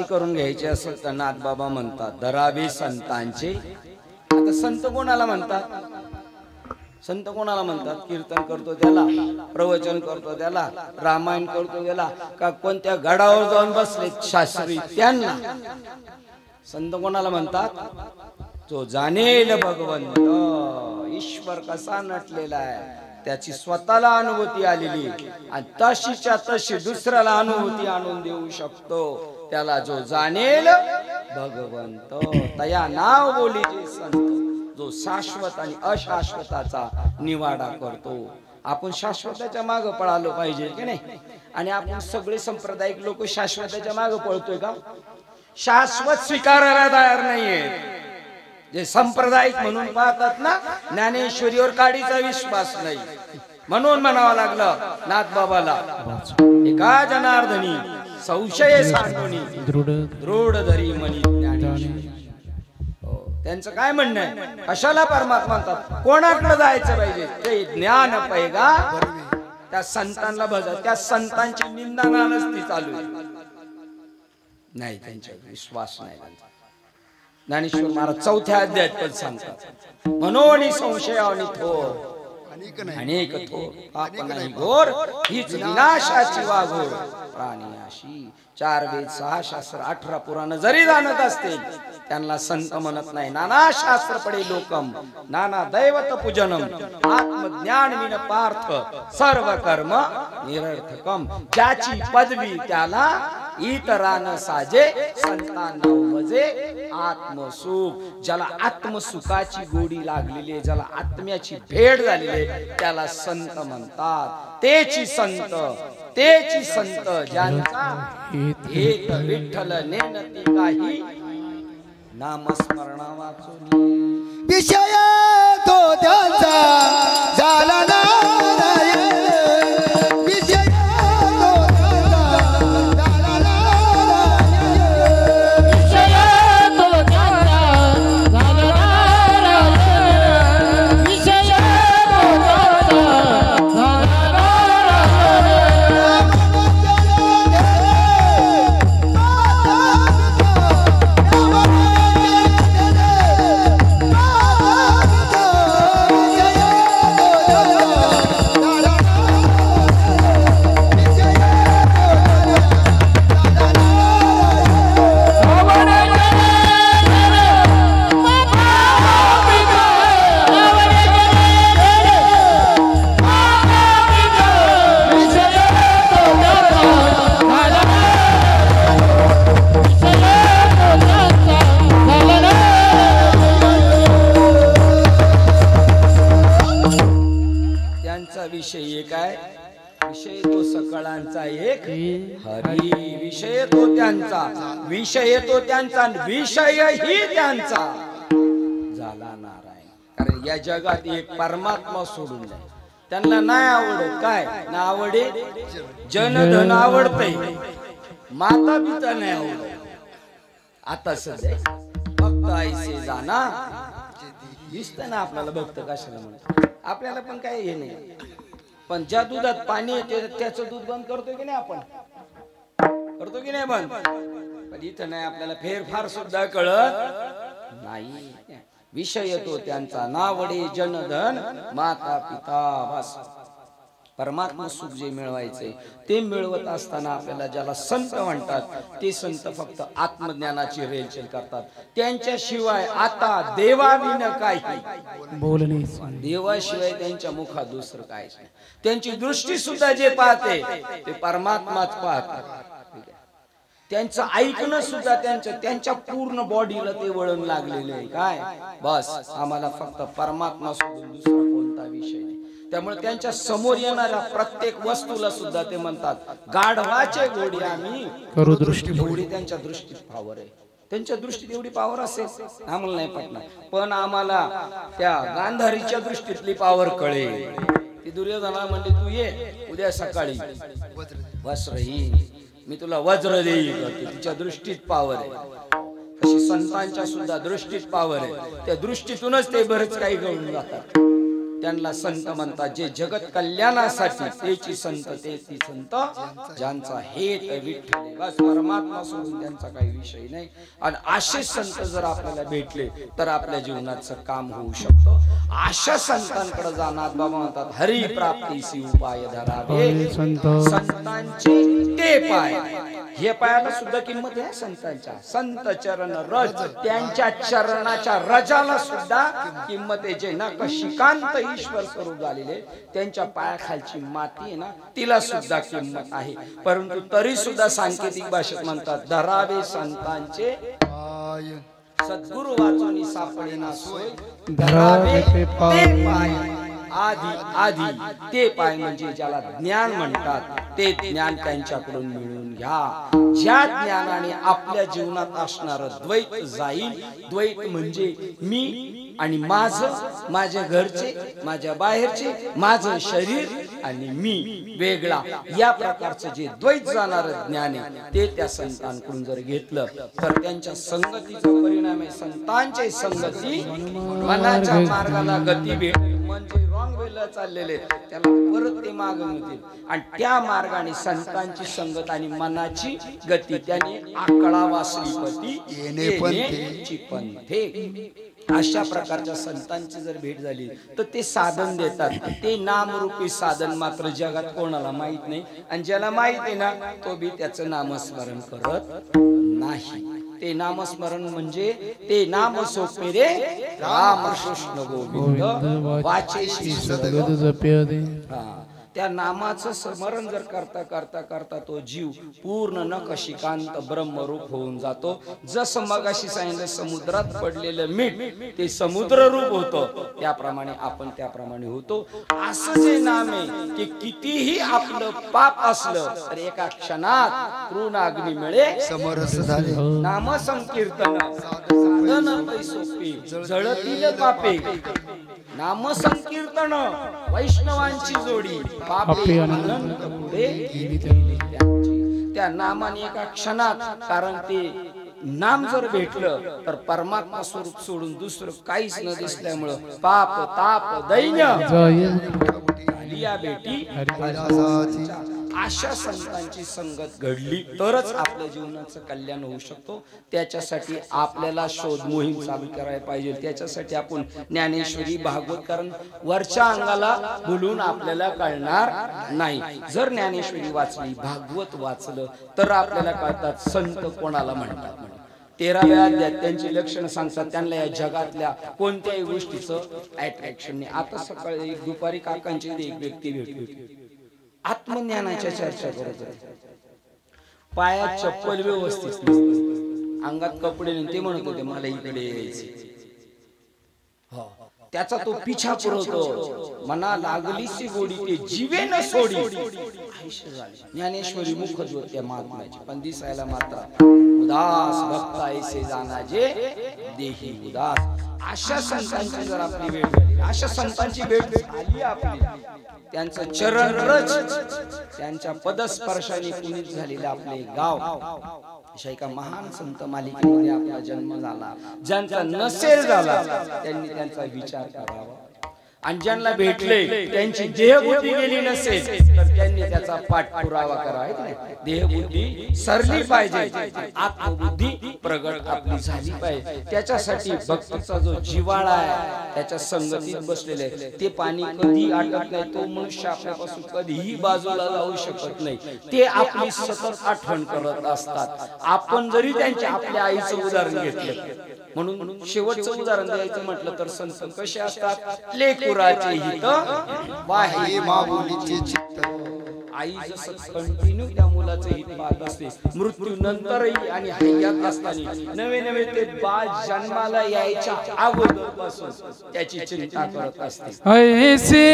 करून घ्यायचे असेल तर नाथबाबा म्हणतात धरावे संतांचे. आता संत कोणाला म्हणतात? संत कोणाला म्हणतात? कीर्तन करतो त्याला, प्रवचन करतो त्याला, रामायण करतो त्याला, का कोणत्या गडावर जाऊन बसले शास्त्री त्यांना? संत कोणाला म्हणतात? जो जाणेल भगवंत ईश्वर कसा नटलेला आहे त्याची स्वतःला अनुभूती आलेली आणि तशीच्या तशी दुसऱ्याला अनुभूती आणून देऊ शकतो त्याला जो जाणेल भगवंत. तया नाव बोलीचे संत जो शाश्वत आणि अशाश्वताचा निवाडा करतो. आपण शाश्वताच्या मागे पळालो पाहिजे की नाही? आणि आपण सगळे सांप्रदायिक लोक शाश्वताच्या मागे पळतोय का? शाश्वत स्वीकारायला तयार नाहीये. जे सांप्रदायिक म्हणून पाहतात ना, ज्ञानेश्वरीवर काडीचा विश्वास नाही म्हणून म्हणावं लागलं नाथबाबाला एका जनार्दनी संशय सांडोनी दृढ धरी मनी ज्ञानेश्वरी. त्यांचं काय म्हणणं आहे? कशाला परमात्मा म्हणतात? कोणाकडे जायचं पाहिजे? ते ज्ञान पैगा त्या संतांना भजा. त्या संतांची निंदा नसती चालू नाही, त्यांच्यावर विश्वास नाही. ज्ञानेश्वर महाराज 4थ्या अध्यायात पण सांगतात म्हणून संशयावनी थोर अनेक थोर आपणाही घोर हीच विनाशाची वाघोर प्राणी अशी 4 वेद 6 शास्त्र 18 पुराण जरी जाणत असतील त्यांना संत म्हणत नाही. नाना शास्त्र पडे लोकम नाना दैवत पूजनम आत्मज्ञान विन पार्थ सर्व कर्म निरर्थकम. ज्याची पदवी त्याला इतरान साजे संतांना भजे आत्मसुख. ज्याला आत्मसुखाची गोडी लागलेली आहे ज्याला आत्म्याची भेट झालेली आहे त्याला संत म्हणतात. तेची संत ज्यांचा एक विठ्ठल नेनती काही नामस्मरणा वाचून विषय तो त्यांचा झाला नारायण. विषय तो त्यांचा झाला नारायण. विषय तो त्यांचा झाला नारायण. विषय तो त्यांचा झाला विषय एक आहे. विषय तो सकळांचा एक हरी. विषय तो त्यांचा विषय तो त्यांचा विषयही त्यांचा झाला नारायण. कारण या जगात एक परमात्मा सोडून जाईल त्यांना नाही आवडत. काय ना आवडे जनधन आवडतंय माता पिता नाही आवडत. आता सध्या फक्त ऐसे जाना दिसत ना आपल्याला भक्त कशाला म्हणतो. आपल्याला पण काही हे नाही पण ज्या दुधात पाणी येते त्याचं दूध बंद करतो की नाही आपण करतो की नाही बंद. पण इथं नाही आपल्याला फेरफार सुद्धा कळत नाही. विषय तो त्यांचा नावडे जनधन माता पिता बस. परमात्मा सुख जे मिळवायचे ते मिळवत असताना आपल्याला ज्याला संत म्हणतात ते संत फक्त आत्मज्ञानाची रेलचेल करतात. त्यांच्याशिवाय आता देवाविन काही बोलणे देवाशिवाय त्यांच्या मुखात दुसरं काहीच नाही. त्यांची दृष्टी सुद्धा जे पाहते ते परमात्माच पाहतात. त्यांचं ऐकणं सुद्धा त्यांच्या पूर्ण बॉडीला ते वळण लागलेले आहे. काय बस आम्हाला फक्त परमात्मा सोडून दुसरा कोणता विषय नाही. त्यामुळे त्यांच्या समोर येणाऱ्या प्रत्येक वस्तूला सुद्धा ते म्हणतात गाढवाचे गोडी आम्ही करू दृष्टी. एवढी त्यांच्या दृष्टीत पावर आहे. त्यांच्या दृष्टीत एवढी पावर असेल आम्हाला नाही पटणार. पण आम्हाला त्या गांधारीच्या दृष्टीतली पावर कळेल. ती दुर्योधनाला म्हणली तू ये उद्या सकाळी वस्त्र येईल मी तुला वज्र देईल. तिच्या दृष्टीत पावर आहे. तशी संतांच्या सुद्धा दृष्टीत पावर आहे. त्या दृष्टीतूनच ते बरेच काही घेऊन जातात. त्यांना संत म्हणतात जे जगत कल्याणासाठी तेची संत तेची संत ज्यांचा हेत विठ्ठल बस परमात्मा सोडून त्यांचा काही विषय नाही. आणि असे संत जर आपल्याला भेटले तर आपल्या जीवनाचं काम होऊ शकतं. अशा संतांकडे जाणार बाबा म्हणतात हरी प्राप्तीसी उपाय धरावे. संतांचे ते पाय हे पायाला सुद्धा किंमत आहे. संतांच्या संत चरण रज त्यांच्या चरणाच्या रजाला सुद्धा किंमत आहे. जे ना शिकांत ईश्वर स्वरूप झालेले त्यांच्या पायाखालची माती आहे ना तिला सुद्धा किंमत आहे. परंतु तरी सुद्धा सांकेतिक भाषेत म्हणतात धरावे संतांचे पाय. सद्गुरु वाचून सापडेना सोय धरावे ते पाय. आधी ते पाय म्हणजे ज्याला ज्ञान म्हणतात ते ज्ञान त्यांच्याकडून मिळवून घ्या. ज्या ज्ञानाने आपल्या जीवनात असणार द्वैत जाईल. द्वैत म्हणजे मी आणि माझं माझ्या घरचे माझ्या बाहेरचे माझं शरीर आणि मी वेगळा या प्रकारचं जे द्वैत जाणार ज्ञान आहे ते त्या संतांकडून जर घेतलं तर त्यांच्या संगतीचा परिणाम आहे संतांचे संगती मनाच्या मार्गाला गती भेट. म्हणजे रॉंग वेला चाललेले त्याला परत ते मार्ग मिळतील. आणि त्या मार्गाने संतांची संगत आणि मनाची गती त्याने आकडा वासलीपती येणे पंथे. अशा प्रकारच्या संतांची जर भेट झाली तर ते साधन देतात. ते नामरूपी साधन मात्र जगात कोणाला माहित नाही, आणि ज्याला माहित आहे ना तो बी त्याचं नामस्मरण करत नाही. ते नामस्मरण म्हणजे ते नाम सोपे रे राम कृष्ण गोविंद वाचे श्री सद्गत जप्य दे. त्या नामाचं स्मरण जर करता करता करता तो जीव पूर्ण नखशिकांत ब्रह्मरूप होऊन जातो. जसं मगाशी सांगितलं समुद्रात पडलेलं मीठ ते समुद्र रूप होतं, त्याप्रमाणे आपण त्याप्रमाणे होतो. असं जे नाम आहे की कितीही आपलं पाप असलं तर एका क्षणात कृणाग्नी मिळे समरस झाले. नाम संकीर्तन साधन सोपे जळतील पापे. नाम संकीर्तन वैष्णवांची जोडी पापे अनंत पुढे गेली त्यांची. त्या नामाने एका क्षणात, कारण ते नाम जर भेटलं तर परमात्मा स्वरूप सोडून दुसरं काहीच न दिसल्यामुळं पाप ताप दैन्य या बेटी अशा संतांची संगत घडली तरच आपल्या जीवनाचं कल्याण होऊ शकतो. त्याच्यासाठी आपल्याला शोध मोहीम चालू करायला पाहिजे. त्याच्यासाठी आपण ज्ञानेश्वरी भागवत, कारण वरच्या अंगाला बोलून आपल्याला कळणार नाही. जर ज्ञानेश्वरी वाचली भागवत वाचलं तर आपल्याला कळतात संत कोणाला म्हणतात. 13व्या अध्यायात त्यांची लक्षणं सांगतात. त्यांना या जगातल्या कोणत्याही गोष्टीचं अट्रॅक्शन नाही. आता सकाळी दुपारी काकांची एक व्यक्ती भेटली, आत्मज्ञानाच्या चर्चा करत होते. पायात चप्पल व्यवस्थित नसते, अंगात कपडे नाही. ते म्हणत होते मला इकडे यायचे. त्याचा तो पिछा पुरवतो. मना लागलीची गोडी ते जीवे न सोडी. ज्ञानेश्वरी मुखज्योत त्या महात्म्याची, पण दिसायला मात्र उदास भक्त ऐसे जानाजे देही उदास. अशा संतांची जर आपली भेट झाली, अशा संतांची भेट झाली आपली, त्यांचं चरण रज, त्यांच्या पदस्पर्शाने पुनीत झालेलं आपले गाव, अशा एका महान संत मालिकेमध्ये आपला जन्म झाला. ज्यांचा नसेल झाला त्यांनी त्यांचा विचार करावा, आणि ज्यांना भेटले त्यांची देहबुद्धी गेली नसेल तर त्यांनी त्याचा पाठपुरावा करावा. देहबुद्धी सरली पाहिजे, आत्मबुद्धी प्रगट आपली झाली पाहिजे. त्याच्यासाठी भक्तीचा जो जिव्हाळा आहे त्याच्या संगतीत बसलेले आहे. ते पाणी कधी आटत नाही. तो मनुष्य आपल्यापासून कधीही बाजूला जाऊ शकत नाही. ते आपली सतत आठवण करत असतात. आपण जरी त्यांच्या आपल्या आईचं उदाहरण घेतलं, म्हणून शेवटचं उदाहरण द्यायचं म्हटलं तर संत कसे असतात. लेकुराचे हित वाहे माऊलीचे चित्त. आई जसं कंटिन्यू त्या मुलाचं हित पाहत असते, मृत्यू नंतरही आणि हयात असताना नवे नवे ते बाळ जन्माला यायच्या अगोदरपासून त्याची चिंता करत असते. ऐसे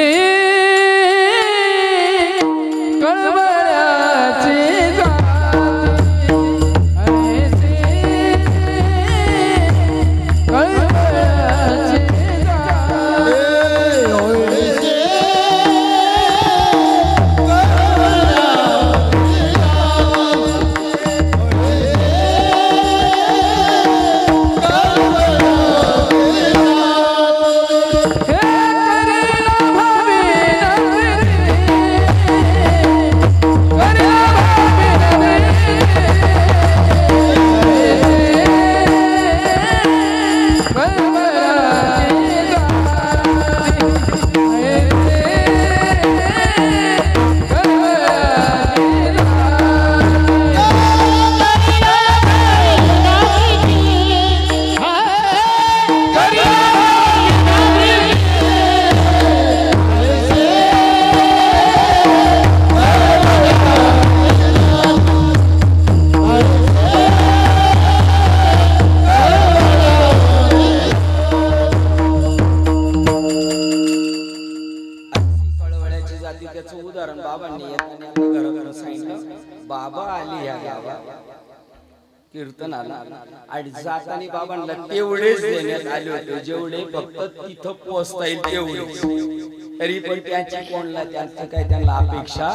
कळवळ्याची जाती, ऐसे कळवळ्याची कीर्तनाला आणि जाताना बाबांना तेवढेच देण्यात आले होते जेवढे फक्त तिथं पोहोचता येईल तेवढे. तरी पण त्यांची कोणला त्यांचं काय त्यांना अपेक्षा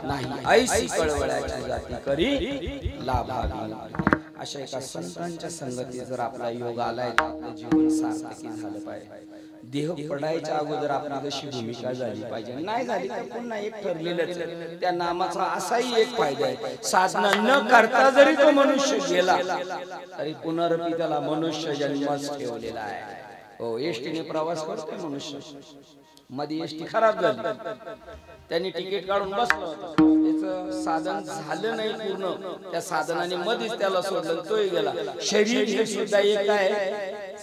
नाही. ऐसी कळवळ्याची जाती करी लाभावी. अशा एका संतांच्या संगतीत जर आपला योग आलाय तर आपलं जीवन सार्थकी झालं पाहिजे. देह पडायच्या अगोदर आपली कशी भूमिका झाली पाहिजे. नाही झाली तर पुन्हा एक ठरलेलंच. त्या नामाचा असाही एक फायदा आहे, साधना न करता जरी तो मनुष्य गेला तरी पुनरपी त्याला मनुष्य जन्मच ठेवलेला आहे. हो एसटीने प्रवास करतोय मनुष्य, मध्ये एसटी खराब झाली, त्यांनी तिकीट काढून बसलं, त्याचं साधन झालं नाही पूर्ण, त्या साधनाने मध्येच त्याला सोडलं, तोही गेला. शरीर हे सुद्धा एक आहे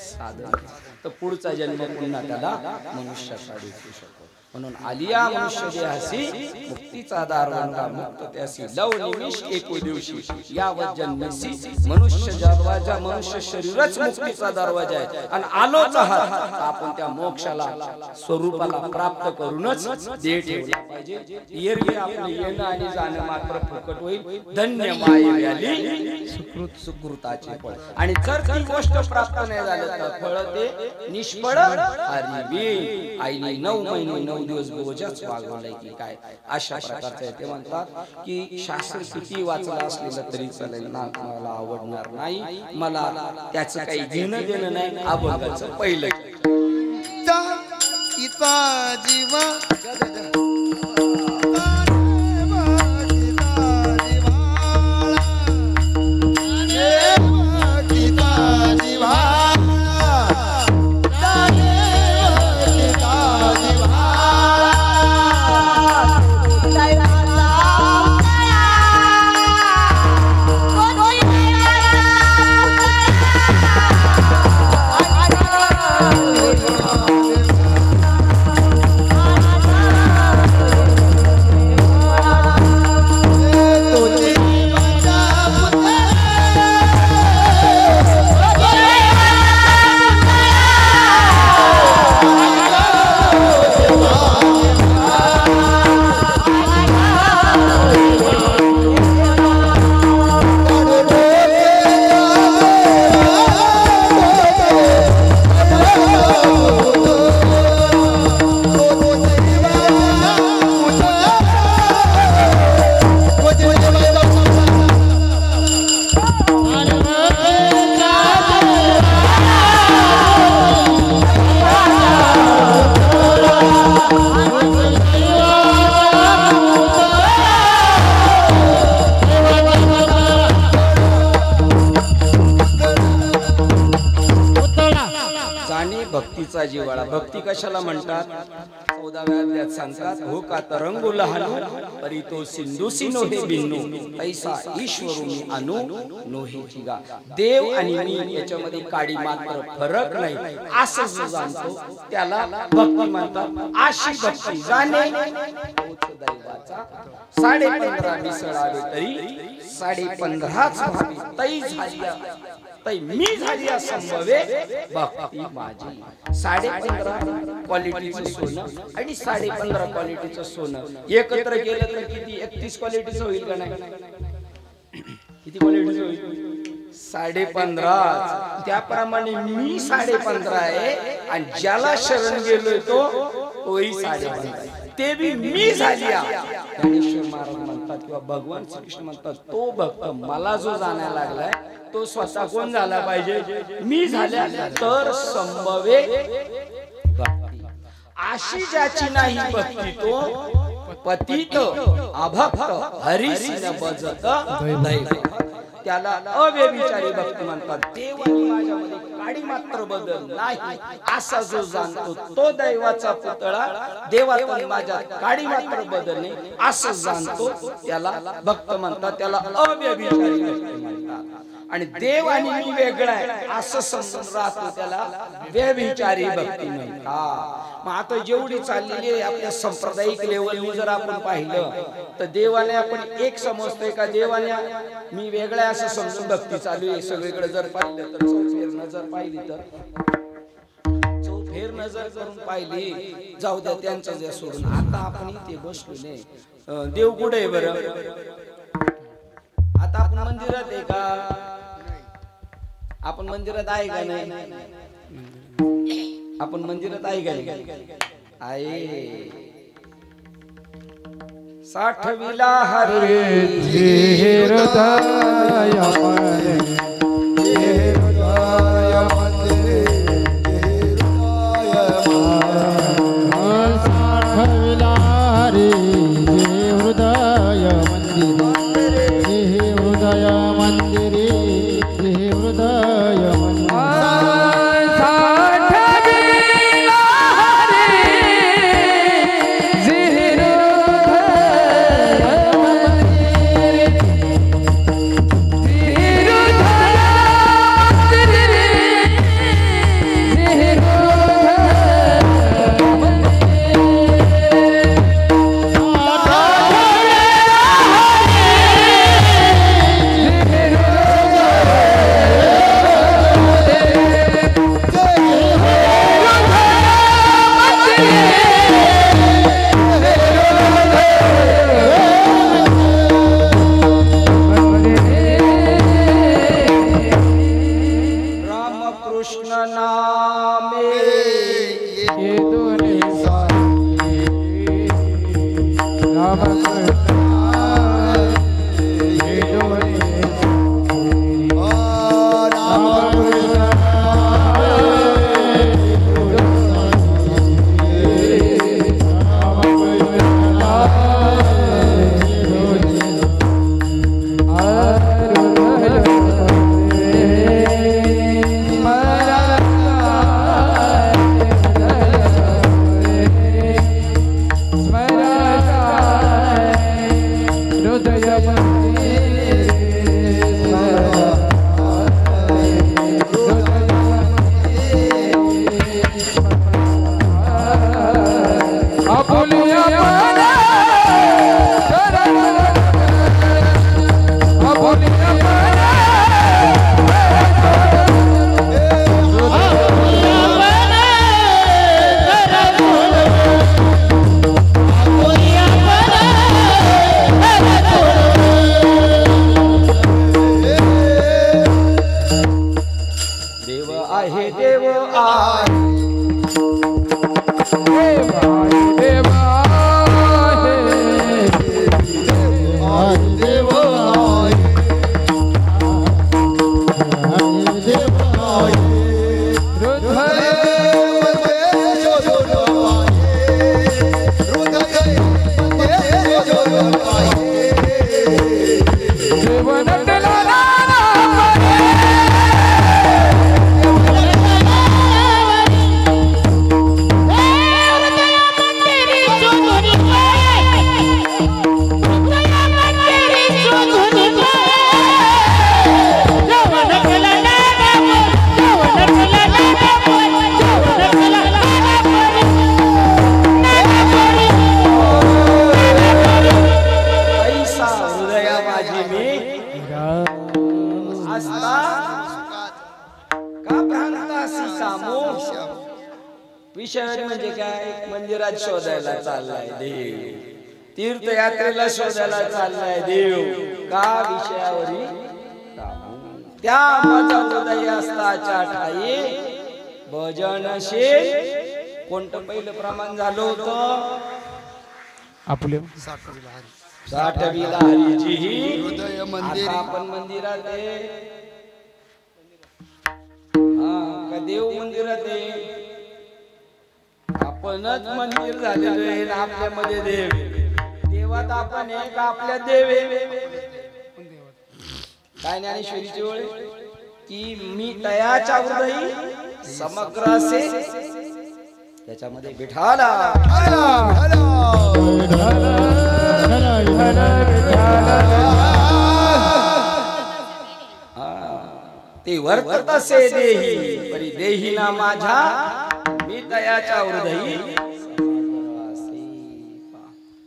साधन, तर पुढचा जन्म पुन्हा त्याला मनुष्यासाठी येऊ शकतो. म्हणून आलिया मनुष्य देहासी मुक्तीचा दारवंता, मुक्त त्यासी लव निमिष एको दिवशी यावत जन्मसी. मनुष्य दरवाजा, मनुष्य शरीरच मुक्तीचा दरवाजा आहे, आणि आलोच आहात आपण त्या मोक्षाला स्वरूपाला प्राप्त करूनच देह ठेवला पाहिजे. एरवी आपलं येणं आणि जाणं मात्र फुकट होईल. धन्य माये व्याली सुकृताचे फळ, आणि जर ती गोष्ट प्राप्त नाही झालं तर फळ ते निष्फळ हरिवे. आईने 9 महिने 9 दिवस बोजाच वागवलाय की काय, अशा प्रकारचं ते म्हणतात की शास्त्र किती वाचलं असलेलं तरी चालेल ना, मला आवडणार नाही, मला त्याचं काही घेणं देणं नाही. अभंगाचं पहिलं इता जीवा भक्तीचा जिव्हाळा. भक्ती कशाला म्हणतात? 14व्या अध्यायात सांगतात, हो का तरंगो लहानू परी तो सिंधुसी नोहे बिन्नू, ऐसा ईश्वरू मी अनु नोहे जिगा. देव आणि मी याच्यामध्ये काडी मात्र फरक नाही, असं जो जाणतो त्याला भक्ती म्हणतात. अशी भक्ती जाणे दैवाचा 15.5 मिसळावे तरी 15.5 भावी तै झाली तै मी झाली संभवे भक्ती माझी. 15.5 क्वालिटीचं सोनं आणि 15.5 क्वालिटीचं सोनं एकत्र केलं तर किती 31 क्वालिटीचं होईल का नाही? किती क्वालिटीचं होईल? 15.5. त्याप्रमाणे मी 15.5 आहे, आणि ज्याला शरण गेलोय तोही 15.5. ते बी मी झाली. ज्ञानेश्वर महाराज म्हणतात किंवा भगवान श्रीकृष्ण म्हणतात, तो भक्त मला जो जाणायला लागलाय तो स्वतः कोण झाला पाहिजे? मी झाल्या तर संभवे भक्ती. अशी ज्याची नाही भक्ती तो पतित अभक्त हरीसी न भजत दैव. त्याला अव्यभिचारी भक्ती म्हणतात. देवाने माझ्यामध्ये काडी मात्र बदल नाही असा जो जाणतो तो दैवाचा पुतळा, देवाने माझ्यात काडी मात्र बदल नाही असं जाणतो त्याला भक्त म्हणतात. त्याला अव्यभिचारी भक्ती म्हणतात. आणि देव आणि मी वेगळा आहे असं समजून राहतो त्याला व्यभिचारी भक्ती म्हणतात. मग आता जेवढी चाललेली आहे आपल्या सांप्रदायिक लेवलनी जर आपण पाहिलं तर देवाने आपण एक समजतोय का? देवाने मी वेगळा आहे असं समजून भक्ती चालू आहे. सगळीकडे जर पाहिलं तर चौफेर नजर पाहिली तर चौफेर नजर करून पाहिली, जाऊ द्या त्यांचं जे सोडून. आता आपण इथे बसलो नाही, देव कुठे आहे बरं? आता आपण मंदिरात आहे का? आपण मंदिरात आहे का नाही? आपण मंदिरात आहे का नाही? आहे. 60विला हरे हृदय मंदिरे हृदय मंदिरे आपुलिया पना आपुलिया पना देव आहे देव आहे विषय म्हणजे काय मंदिरात शोधायला चाललाय देव तीर्थयात्रेला शोधायला चाललाय देव का विषयावरी त्या माझा हृदय असताच्या ठाई भजनशील कोणतं पहिलं प्रमाण झालं होतं आपुले साठवीला हरीची हृदय मंदिर आपण मंदिरात आहे का देव मंदिरात आहे आपणच मंदिर झालेलं आहे आपल्यामध्ये देव देवात आपण आहे का आपल्या देव काय ज्ञानेश्वरीची ओळ की मी तयाच्या हृदयी समग्र असे त्याच्यामध्ये विठाला ते वर्तत असे देही परी देही ना माझ्या मी तयाच्या हृदयी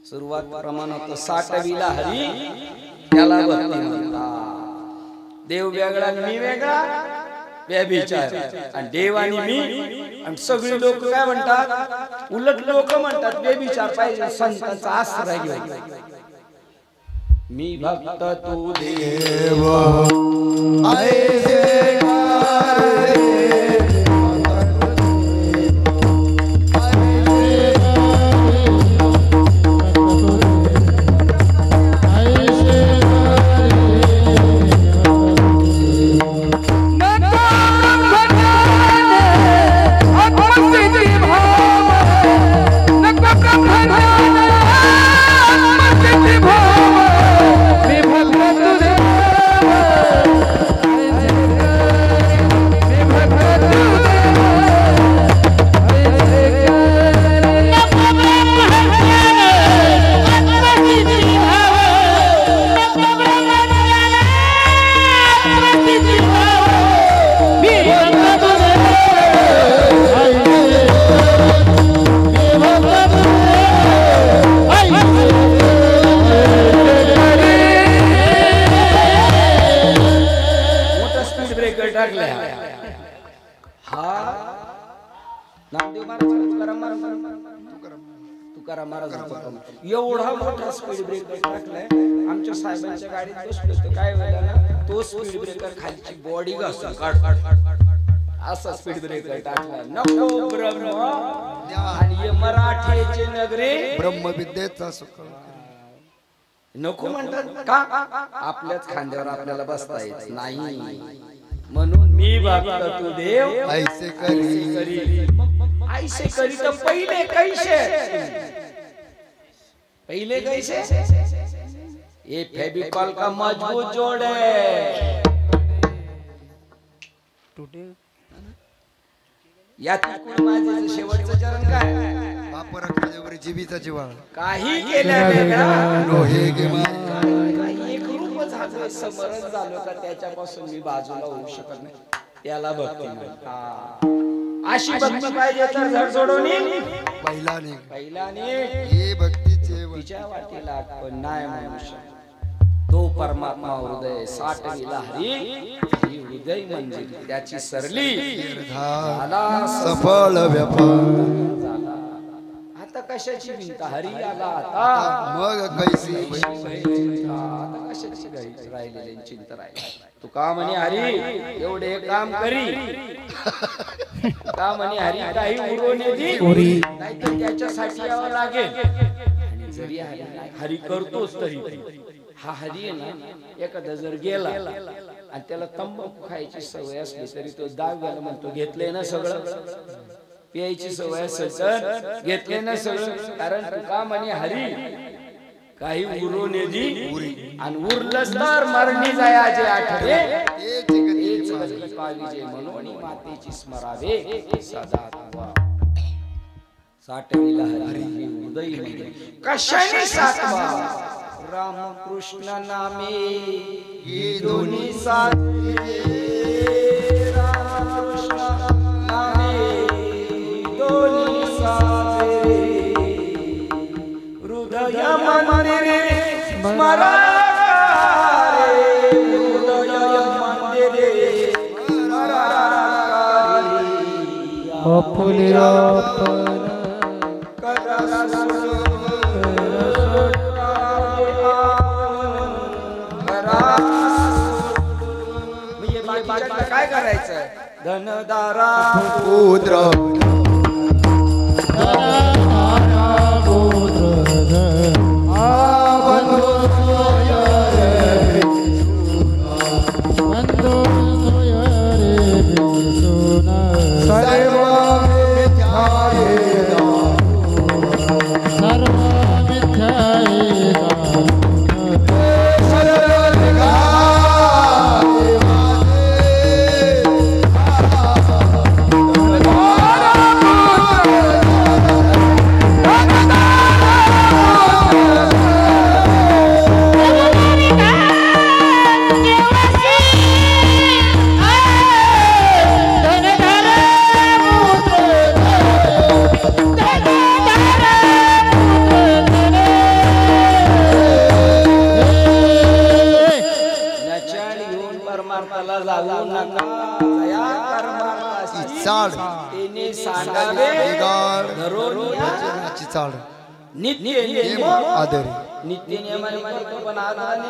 सुरुवात प्रमाणात साठवीला हरी त्याला भक्ती म्हणतात देव वेगळा आणि मी वेगळा व्यभिचार आणि देव आणि मी आणि सगळी लोक काय म्हणतात उलट लोक म्हणतात व्यभिचार पाहिजे संतांचा आश्रय घेऊन मी भक्त तू देव एवढा मोठा स्पीड ब्रेकर टाकलाय आमच्या साहेबांच्या गाडीत बसलो तर काय व्हायला ना तो स्पीड ब्रेकर खालची बॉडी घासून असा स्पीड ब्रेकर टाकलाय नको ब्रह्म आणि मराठीचे नगरे ब्रह्मविद्येचा सुख नको म्हणतात का आपल्याच खांद्यावर आपल्याला बसता येत नाही म्हणून मी भक्त तू देव ऐसे करी ऐसे करी तर पहिले कैसे ये फेविकॉल का मजबूत जोड़ है यात माझे शेवटचं चरण काय वापर खाल्यावर जीवीचा जीवाळ काही केल्या वेगळा रोहे गे एक रूप झालं समरण झालं का त्याच्यापासून मी बाजूला होऊ शकत नाही त्याला भक्ती म्हणतात अशी भक्ती पाहिजे तर झड सोडून पहिल्याने हे भक्तीचे वचन. तिच्या वाटेला पण नाही मनुष्य तो परमात्मा हृदय साठविला हरी ही हृदय मंजिल त्याची सरली झाला सफळ व्यापार. आता कशाची चिंता हरी आला आता मग कैसी आता कशाची राहिलेली चिंता राहिली तू का म्हणे हरी एवढे काम करी का म्हणे हरी काही उरवणे नाहीतर त्याच्यासाठी यावं लागेल आणि जरी हरी करतोच तरी हा हरी आहे ना एखादा जर गेला आणि त्याला तंबाखू खायची सवय असली तरी तो दाव्याला म्हणतो घेतलंय ना सगळं प्यायची सवय असेल तर घेतले ना सगळं कारण तू का म्हणे हरी काही उरवणे दी आणि उरलंच तर मरणी जायाचे आठवे म्हणून मातेची स्मरावे सदा साठविला हरी हृदय कशाने साठवा रामकृष्ण नामे ही दोन्ही साधे रामकृष्ण नामे दोन्ही साधे हृदय मंदिरे स्मरा हृदय मंदिरे स्मरा काय करायचं धनदारा पुत्र नित्य नियमाने करतो पण आनंदाने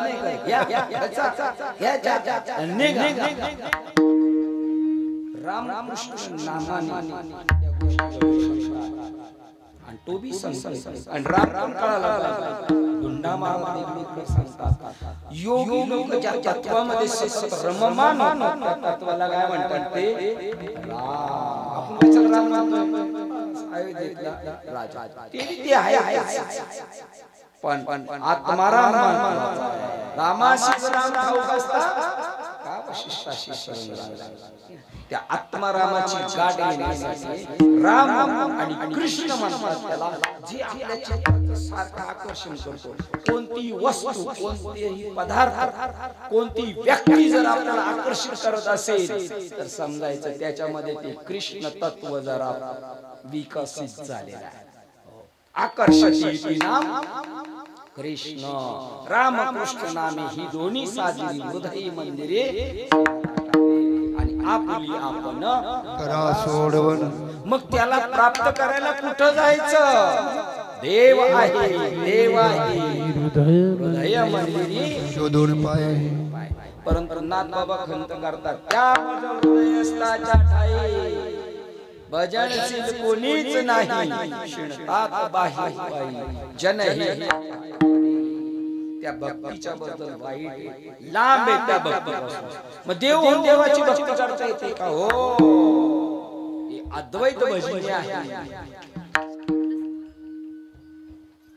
नाही करत. रामकृष्ण नामाने आणि तो बी संसार आणि राम कळाला गुंडा मारमध्ये सांगतात योगी लोक ज्या तत्वामध्ये सतत रममान होतात तत्वाला काय म्हणतात ते राम. आपण कशाला राम म्हणतो अयोध्येतला राजा ते आहे पण आत्माराम रामाशी राम ठाऊक असता का वशिष्ठाशी शरण लागला. त्या आत्मारामाची गाठ घेण्यासाठी राम आणि कृष्ण म्हणतात त्याला जे आपल्या चित्ताचं सारखं आकर्षण करतो. कोणती वस्तू कोणतेही पदार्थ कोणती व्यक्ती जर आपल्याला आकर्षित करत असेल तर समजायचं त्याच्यामध्ये ते कृष्ण तत्व जरा विकसित झालेलं आहे. आकर्षक नाम कृष्ण रामकृष्ण नामे ही दोन्ही साधली हृदय मंदिरे आणि आपली आपण करा सोडवण. मग त्याला प्राप्त करायला कुठं जायचं. देव आहे हृदय मंदिरी शोधून पाय. परंतु नाथ बाबा खंत करतात त्या हृदयस्थाच्या ठाई भजनशील कोणीच नाही शिणतात बाही जन हे त्या भक्तीच्या बद्दल वाईट लांब आहे त्या भक्तीपासून. मग देव देवाची भक्ती करता येते का हो. हे अद्वैत भजनी आहे.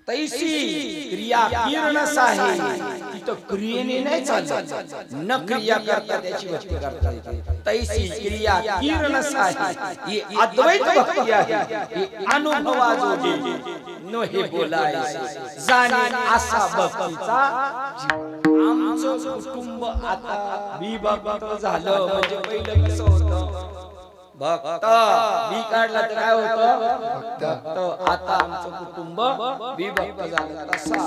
तैसी क्रिया किरणस आहे तिथं क्रियेने नाही चालत न क्रिया करता त्याची भक्ती करता येते. तैसी क्रिया किरणस आहे ही अद्वैत भक्ती आहे. ही अनुभवाजोगी न हे बोलायचं जाणे असा भक्तीचा. आमचं कुटुंब आता विभक्त झालं. म्हणजे पहिलं कसं होतं भक्त बी काढला तर काय होतं भक्त. आता आमचं कुटुंब विभक्त झालं. तसा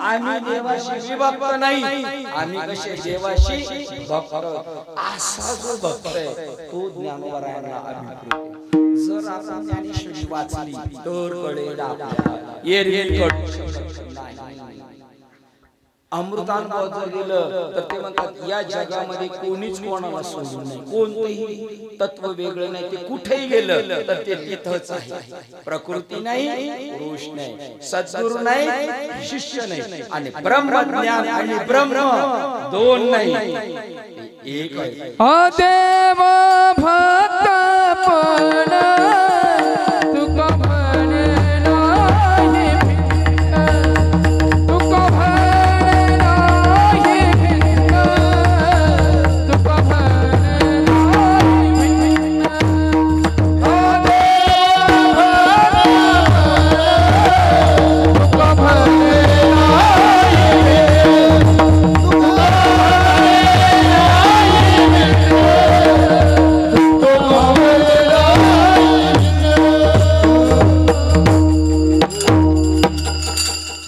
आम्ही देवाशी विभक्त नाही, आम्ही कसे देवाशी भक्त. असा जो भक्त आहे तो ज्ञानोबरायांना अभिप्रेत आहे. जर आपण ज्ञानेश्वरी वाचली तर कळेल आपल्याला एरवी कळू शकत नाही. अमृतानुभव जर गेलं तर ते म्हणतात या जगामध्ये कोणीच कोणाला सोडून नाही, कोणतेही तत्व वेगळं नाही. ते कुठेही गेलं तर ते तिथंच आहे. प्रकृती नाही, पुरुष नाही, सद्गुरु नाही, शिष्य नाही, आणि ब्रह्मज्ञान आणि ब्रह्म दोन नाही, एक आहे. देव भक्त पण तुका म्हणे नाही भिन्न, तुका म्हणे नाही भिन्न, तुका म्हणे नाही भिन्न. देव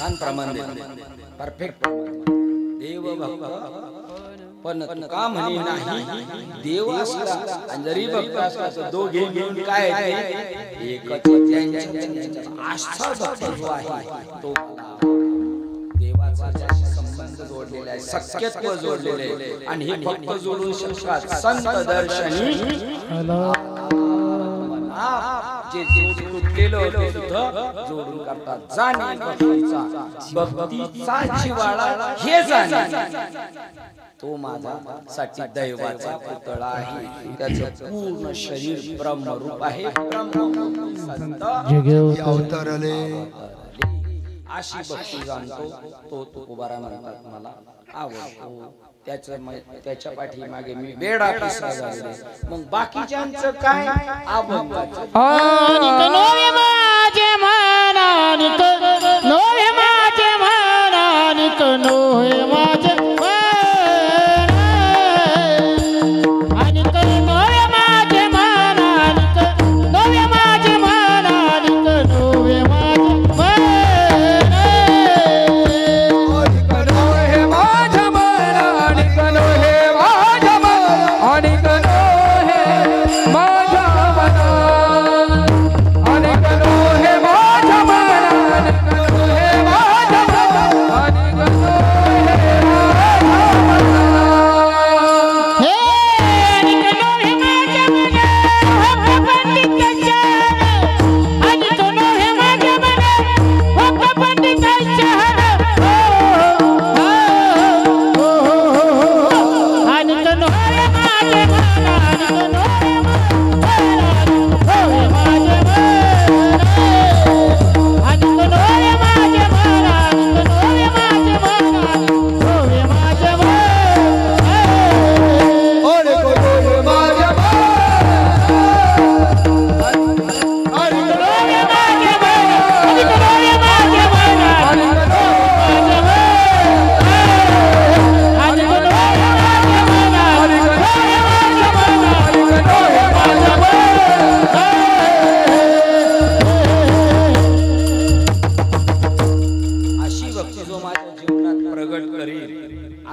तुका म्हणे नाही परफेक्ट. देव भक्त पण तुका म्हणे नाही. देव असला आणि जरी भक्त असला तर दोघे घेऊन काय एकच. आस्था भक्त जो आहे तो देवाचा ज्याशी संबंध जोडलेला आहे, सख्यत्व जोडलेले आहे. आणि हे भक्त जोडून शकतात संत दर्शनी जे जोडी तुटलेलं होतं तिथं जोडून करतात. जाणे भक्तीचा जिव्हाळा हे जाणे तो माझा साठी दैवाचा पुतळा आहे. त्याचं पूर्ण शरीर ब्रह्मरूप आहे. संत अवतारले अशी भक्ती जाणतो तो तुकोबारा म्हणतात मला आवडतो. त्याच्या पाठीमागे मी वेडा पिसा झाले. मग बाकीच्यांचं काय अभंगाचं नोवे माझे मनानिक, नोवे माझे मनानिक, नोवे माझे मनानिक, नोवे माझे मनानिक, नोवे माझे मनानिक, नोवे माझे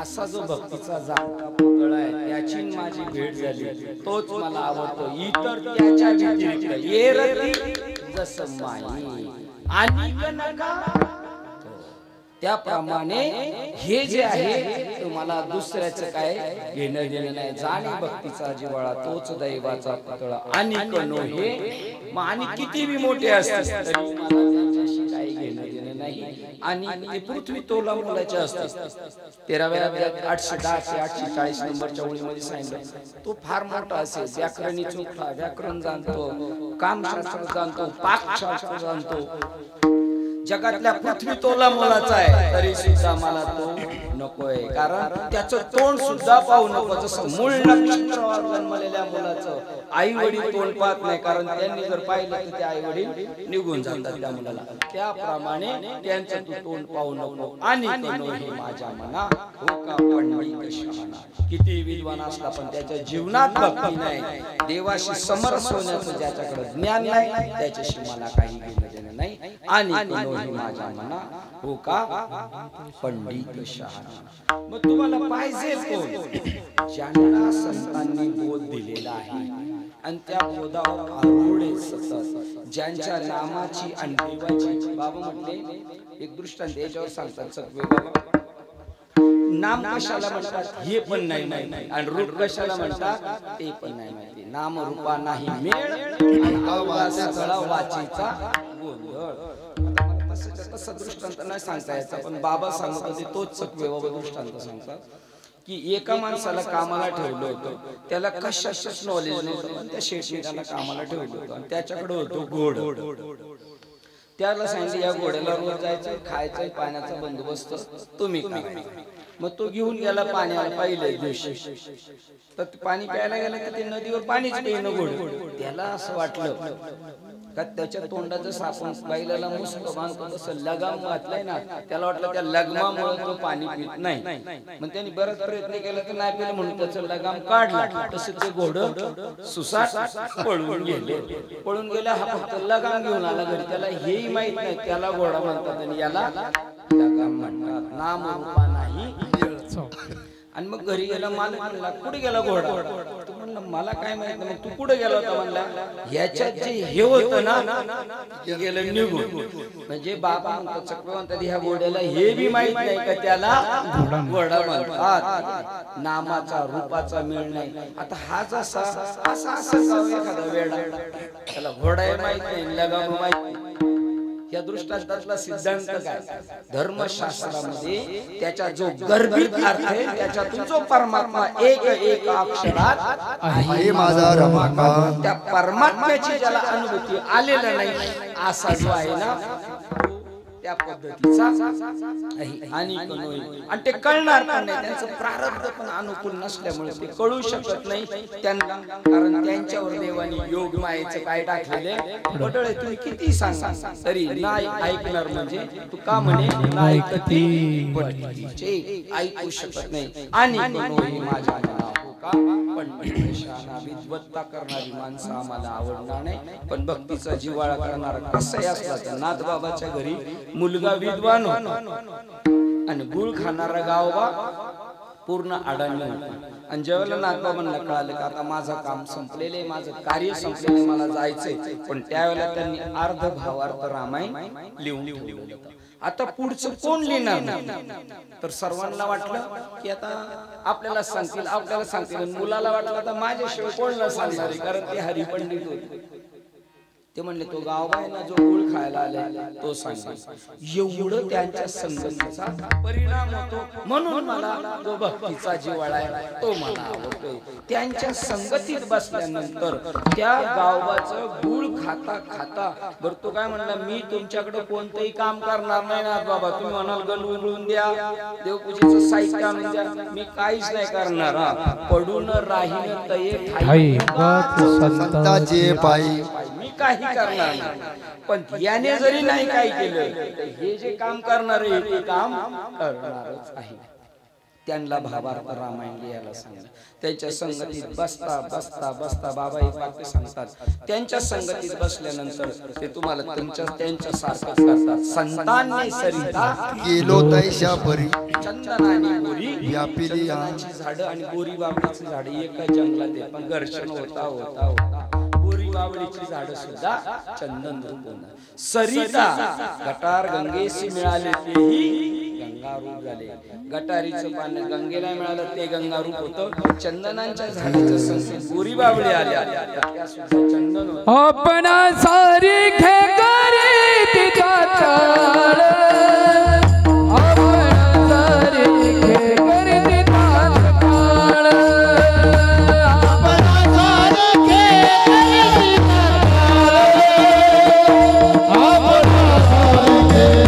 असा जो भक्तीचा जाणता पुतळा आहे त्याची माझी भेट झाली तोच मला आवडतो. इतर त्याच्या व्यतिरिक्त येरती जसं माई आणि नका त्याप्रमाणे हे जे आहे मला दुसऱ्याचं काय घेणं देणं नाही. जाणी भक्तीचा जिव्हाळा तोच दैवाचा पुतळा आणि कनो हे आणि किती बी मोठे असते तरी मला त्यांच्याशी काही घेणं देणं नाही. आणि ते पृथ्वी तोला मुलाचे असते. 13व्या अध्यायात 810 840 नंबरच्या ओळीमध्ये सांगितलं तो फार मोठा असेल. व्याकरणी चोखा व्याकरण जाणतो, कामशास्त्र जाणतो, पाकशास्त्र जाणतो, जगातल्या पृथ्वी तोला मोलाचा आहे तरी सुद्धा मला तो नकोय, कारण त्याचं तोंड सुद्धा पाहू नको. जसं मूळ नक्षत्रावर जन्मलेल्या मुलाचं आई वडील तोंड पाहत नाही, कारण त्यांनी जर पाहिलं तर ते आई वडील निघून जातात त्या मुलाला. त्याप्रमाणे त्यांचं तू तोंड पाहू नको. आणि हे माझ्या मना हो का पंडित शहाणा. किती विद्वान असला पण त्याच्या जीवनात भक्ती नाही, देवाशी समरस होण्याचं ज्याच्याकडे ज्ञान नाही त्याच्याशी मला काही घेणं देणं नाही. आणि हे माझ्या मना हो का पंडित शहाणा. मग तुम्हाला पाहिजे कोण? ज्यांना संतांनी बोध दिलेला आहे आणि त्या बोधावर आरूढ सतत, ज्यांच्या नामाची आणि देवाची. बाबा म्हटले एक दृष्टांत याच्यावर सांगतात सगळे बाबा, नाम कशाला म्हणतात हे पण नाही माहिती आणि रूप कशाला म्हणतात ते पण नाही माहिती. नाम रूपा नाही मेळ आणि वाचीचा गोंधळ. तसं दृष्टांत नाही सांगता यायचा, पण बाबा सांगत होते तोच चकवे बाबा दृष्टांत सांगतात की एका माणसाला कामाला ठेवलं होतं, त्याला कशाचंच नॉलेज नव्हतं, पण त्या शेठने त्याला कामाला ठेवलं होतं आणि त्याच्याकडे होतो घोड. त्याला सांगितलं या घोड्याला रोज जायचं, खायचं, पाण्याचा बंदोबस्त तुम्ही करा. मग तो घेऊन गेला पाण्याला पहिल्या दिवशी. तर पाणी प्यायला गेला तर ते नदीवर पाणीच पिणं घोड. त्याला असं वाटलं का त्याच्या तोंडात जसं आपण बैलाला मुसक बांधतो तसं लगाम घातलाय ना, त्याला वाटलं त्या लगामामुळे तो पाणी पित नाही. मग त्यांनी बराच प्रयत्न केला तर नाही पिलं, म्हणून त्याचं लगाम काढला. तसं ते घोडं सुसाट पळून गेला. हा फक्त लगाम घेऊन आला घरी. त्याला हेही माहित नाही त्याला घोडा म्हणतात आणि याला लगाम म्हणतात. नाम रूपा नाही. आणि मग घरी गेला, मालक म्हणला कुठे गेला घोडा? तू म्हणला मला काय माहित नाही. मग तू कुठे गेला होता? म्हणला ह्याच्यात जे हे होतं ना ते गेलं निघून. म्हणजे बाबा म्हणतात चक्र म्हणतात ह्या घोड्याला हे बी माहित नाही का त्याला घोडा म्हणतात. नामाचा रूपाचा मेळ नाही. आता हा जसा असा एखादा वेडा, त्याला घोडा माहित नाही, लगाम माहित नाही. या दृष्टांतातला सिद्धांत काय? धर्मशास्त्रामध्ये त्याचा जो गर्भित अर्थ आहे त्याच्यातून जो परमात्मा एक एक अक्षरात आहे माझा रमाकांत, त्या परमात्म्याची ज्याला अनुभूती आलेला नाही असा जो आहे ना त्या पद्धतीचा आणि ते कळणार पण नाही. त्यांचं प्रारब्ध पण अनुकूल नसल्यामुळे ते कळू शकत नाही त्यांना, कारण त्यांच्यावर देवानी योग मायेचं काय टाकलेले पटळे. तुम्ही किती सांगा तरी नाही ऐकणार. म्हणजे तू का म्हणे नाही ऐकू शकत नाही. आणि माझ्या विद्वत्ता करणारी माणसं आम्हाला आवडणार नाही, पण भक्तीचा जिव्हाळा करणारा कसंही असला तर नाथबाबाच्या घरी मुलगा विद्वान आणि गुळ खाणारा गावबा पूर्ण अडाणी होता. आणि ज्यावेळेला नाथबाबांना कळालं का आता माझं काम संपलेले, माझं कार्य संपलेले, मला जायचंय, पण त्यावेळेला त्यांनी अर्ध भावार्थ रामायण लिहून ठेवलं. आता पुढचं कोण लिहिणार? तर सर्वांना वाटलं की आता आपल्याला सांगतील. मुलाला वाटलं आता माझ्याशिवाय कोण सांगणार, कारण ते हरिपंडित होते. ते म्हणले तो गावबा ना जो गुळ खायला आले तो सांगेल. एवढं त्यांच्या संगतीचा परिणाम होतो. म्हणून मला जो भक्तीचा जिव्हाळा आहे तो मला आवडतोय. त्यांच्या संगतीत बसल्यानंतर त्या गावबाचं गुळ खाता खाता बर तो काय म्हणला, मी तुमच्याकडे कोणतंही काम करणार नाही ना बाबा. तुम्ही म्हणाल गण उघडून द्या, देवपूजेचं साहित्य आणून द्या, मी काहीच नाही करणार. पडून राहील तये ठाई संताचे पायी मी काही करणार नाही. पण याने जरी नाही काही केलं तर हे जे काम करणार आहे ते काम करणारच आहे. त्यांना भावार्थ रामायण लिहायला सांगितलं. त्यांच्या संगतीत बसता बसता बसता बाबा एक वाक्य सांगतात, त्यांच्या संगतीत बसल्यानंतर ते तुम्हाला त्यांच्या सारखं करतात. संतांनी सरिता गेलो तैशा परी चंदनाने बोरी व्यापिली झाडं आणि बोरी बाबळीची झाडं एका जंगलात आहे, पण घर्षण होता होता होता बोरी बाबळीची झाडं सुद्धा चंदन रूप. सरिता गटार गंगेशी मिळाले तेही गंगारूप झाले. गटारीचं पाणी गंगेला मिळालं ते गंगारूप होतं. चंदनांच्या झाडाच्या संगीत बोरी बाबळी आल्या त्या सुद्धा चंदन होतं. अपना सारी खेकरी तिचा चाळ, अपना सारी खेकरी तिचा चाळ, अपना सारे खेकरी तिचा चाळ, अपना सारे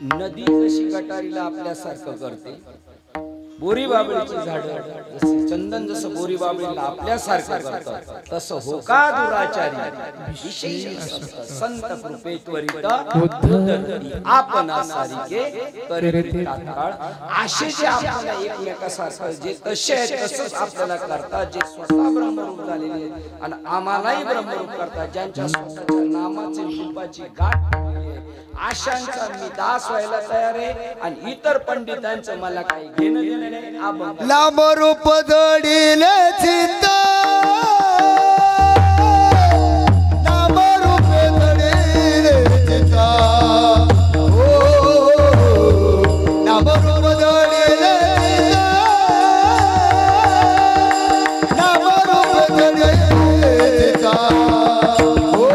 नदी जशी गटारीला आपल्यासारखं करते, बोरी बाबळीची झाडं जसे चंदन जसं बोरी बाबळीला आपल्यासारखं करतात, तसं होका दुराचारी विशेष संत कृपे त्वरित उद्धरती आपण सारिके करीती तात्काळ. असे जे आपल्याला एकमेकासारखं जे तसे आहेत तसंच आपल्याला करतात, जे स्वतः ब्रह्मरूप झालेले आहेत आणि आम्हालाही ब्रह्मरूप करतात, ज्यांच्या स्वतःच्या नामाचे रूपाची गाठ आशांचा मी दास व्हायला तयार आहे आणि इतर पंडितांचं मला काही घेणं देणं नाही. आपण लांब रूप जडिले चित्त, लांब रूप जडिले चित्त, हो लांब रूप जडिले चित्त, लांब रूप जडिले चित्त, हो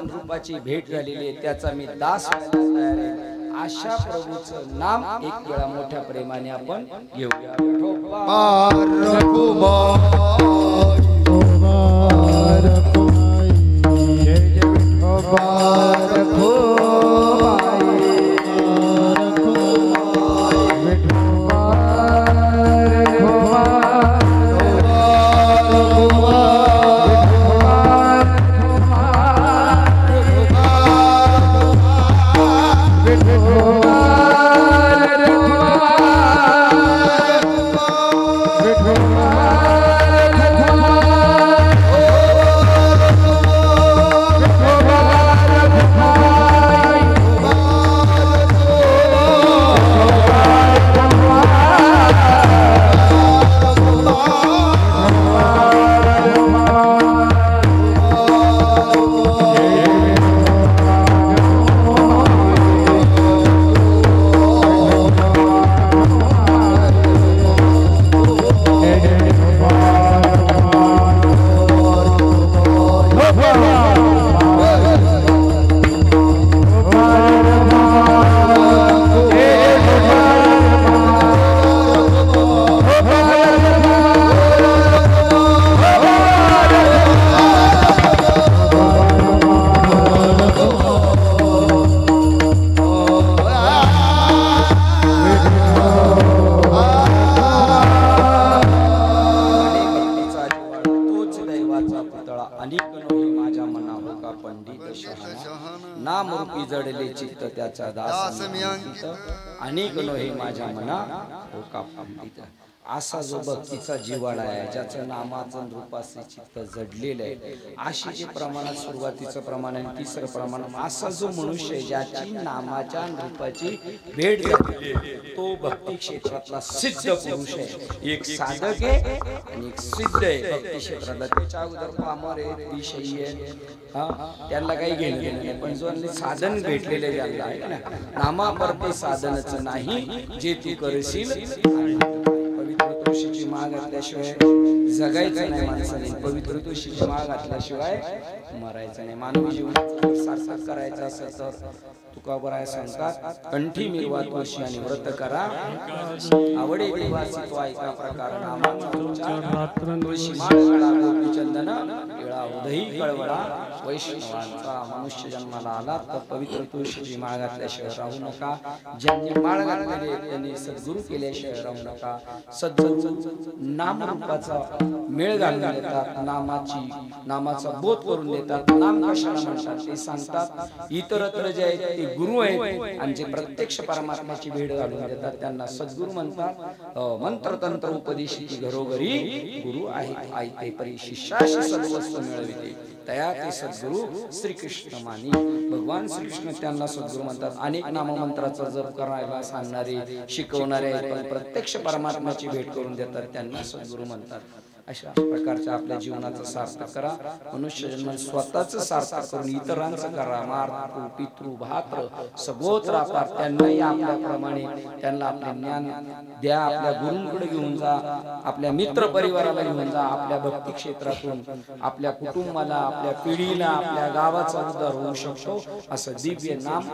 रूपाची भेट झालेली आहे त्याचा मी दास व्हायला तयार आहे. अशा प्रभूचं नाम एक वेळा मोठ्या प्रेमाने आपण घेऊया. नामरूपी जडले चित्त त्याचा दास मी अनेक नोहे माझ्या मना हो का पंडित. असा जो भक्तीचा जिव्हाळा आहे, ज्याचं नामाचं रूपाचे चित्त जडलेलं आहे, अशी जे प्रमाणात सुरुवातीचं प्रमाण आणि तिसरं प्रमाण, असा जो मनुष्य आहे ज्याची नामाच्या रूपाची भेट झाली, तो भक्ती क्षेत्रातला सिद्ध पुरुष आहे. एक साधक आहे आणि एक सिद्ध आहे भक्ती क्षेत्रातला. त्याच्या अगोदर पामर आहे, विषयी आहे, त्यांना काही घेणं नाही. पण जो साधन भेटलेले ज्यांना आहे ना, नामापरते साधनच नाही जे तू करशील. पवित्र तुळशीची माळ घातल्याशिवाय जगायचं नाही माणसाने. पवित्र तुळशीची माळ घातल्याशिवाय मरायचं नाही. मानवी जीवन सार्थक करायचं असेल तर तुकाबराय सांगतात, कंठी मिरवा तुळशी आणि व्रत करा, आवडे देवासी तो ऐका प्रकार. नामाचा तुळशी माळ गळा गोपी चंदन केळा उदही कळवळा. वैष्णवांचा मनुष्य जन्माला आला तर पवित्र तुळशीची माळ घातल्याशिवाय राहू नका. ज्यांनी माळ घातलेली त्यांनी सद्गुरू केल्याशिवाय राहू नका. सद्गुरू नामरूपाचा मेळ घालून देतात, नामाचा बोध करून देतात. नाम कशाला म्हणतात ते सांगतात. इतरत्र जे आहेत ते गुरु आहेत आणि जे प्रत्यक्ष परमात्म्याची भेट घालून देतात त्यांना सद्गुरू म्हणतात. मंत्र तंत्र उपदेशिती घरोघरी गुरु आहेत. आयते परी शिष्याशी सद्वस्तू मिळविते तया ते सद्गुरू श्रीकृष्ण मानी. भगवान श्रीकृष्ण त्यांना सद्गुरू म्हणतात. अनेक नाममंत्राचा जप करायला सांगणारे, शिकवणारे, पण प्रत्यक्ष परमात्म्याची भेट करून देतात त्यांना सद्गुरू म्हणतात. अशा प्रकारच्या आपल्या जीवनाचं सार्थक करा. मनुष्य जन्म स्वतःच सार्थक करून इतरांचं करा. मातृ पितृ भात्र सगोत्र अपार त्यांनाही आपल्याप्रमाणे त्यांना आपले ज्ञान द्या. आपल्या गुरूंकडे घेऊन जा, आपल्या मित्र परिवाराला घेऊन जा. आपल्या भक्ती क्षेत्रातून आपल्या कुटुंबाला, आपल्या पिढीला, आपल्या गावाचा उद्धार होऊ शकतो असं दिव्य नाम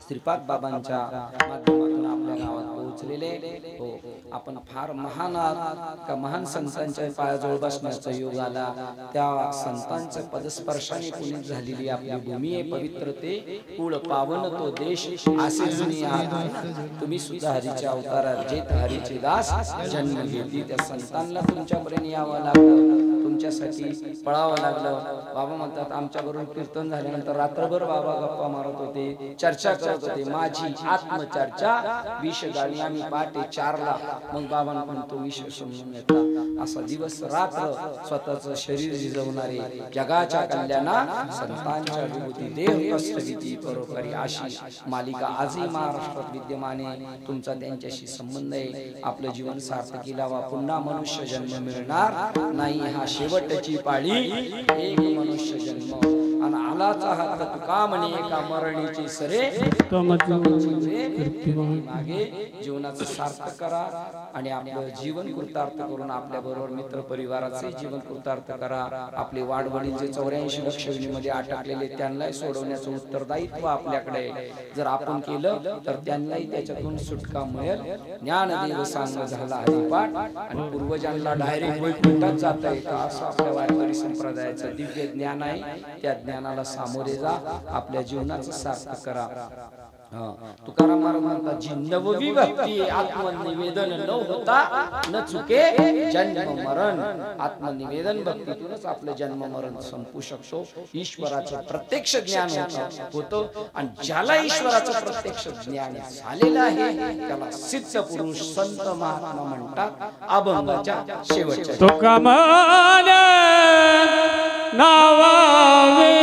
श्रीपाद बाबांच्या माध्यमातून आपल्या गावात पोहोचलेले. हो, आपण फार महान संतांच्या पायाजवळ बसण्याचा योग आला. त्या संतांच्या पदस्पर्शाने पुनीत झालेली आपली भूमी आहे. पवित्र ते कुळ पावन तो देश असे जुनी आहात तुम्ही सुद्धा हरीच्या अवतारात जे हरीचे दास जन्म घेतली त्या संतांना तुमच्यापर्यंत यावं लागलं, तुमच्यासाठी पळावं लागलं. बाबा म्हणतात आमच्या बरोबर कीर्तन झाल्यानंतर रात्रभर बाबा गप्पा मारत होते, चर्चा करत होते. माझी आत्मचर्चा विष गाणी आम्ही पहाटे 4ला. मग बाबांना तो विष समजून येतात. असा दिवस रात्र स्वतःच शरीर झिजवणारे, जगाच्या कल्याणा संतांच्या विभूती देह कष्टगीती परोपरी अशी मालिका आजही महाराष्ट्रात विद्यमान आहे. तुमचा त्यांच्याशी संबंध आहे. आपलं जीवन सार्थकी लावा. पुन्हा मनुष्य जन्म मिळणार नाही. हा शेवटची पाळी. एक मनुष्य जन्म आणि आलाचा हात तुका म्हणे एका मरणीची सरे. मागे जीवनाचं सार्थक करा आणि आपलं जीवन कृतार्थ करून आपल्या बरोबर मित्र परिवाराचे जीवन कृतार्थ करा. आपले वाडवडील जे 84 लक्षवेधीमध्ये अटकलेले त्यांनाही सोडवण्याचं उत्तरदायित्व आपल्याकडे. जर आपण केलं तर त्यांनाही त्याच्यातून सुटका मिळेल. ज्ञानदेव सांग झाला हरिपाठ आणि पूर्वजांना डायरेक्ट वैकुंठात जाता येतं असं आपल्या वारकरी संप्रदायाचं दिव्य ज्ञान आहे. त्या ज्ञानाला सामोरे जा. आपल्या जीवनाचं सार्थक करा. तुकाराम महाराज म्हणतात जी नववी भक्ती आत्मनिवेदन न होता न चुके जन्म मरण. आत्मनिवेदन भक्तीतूनच आपलं जन्म मरण संपू शकतो. ईश्वराचं प्रत्यक्ष ज्ञान होतं आणि ज्याला ईश्वराचं प्रत्यक्ष ज्ञान झालेलं आहे त्याला सिद्ध पुरुष संत महात्मा म्हणतात. अभंगाच्या शेवटच्या तुकामान नावावे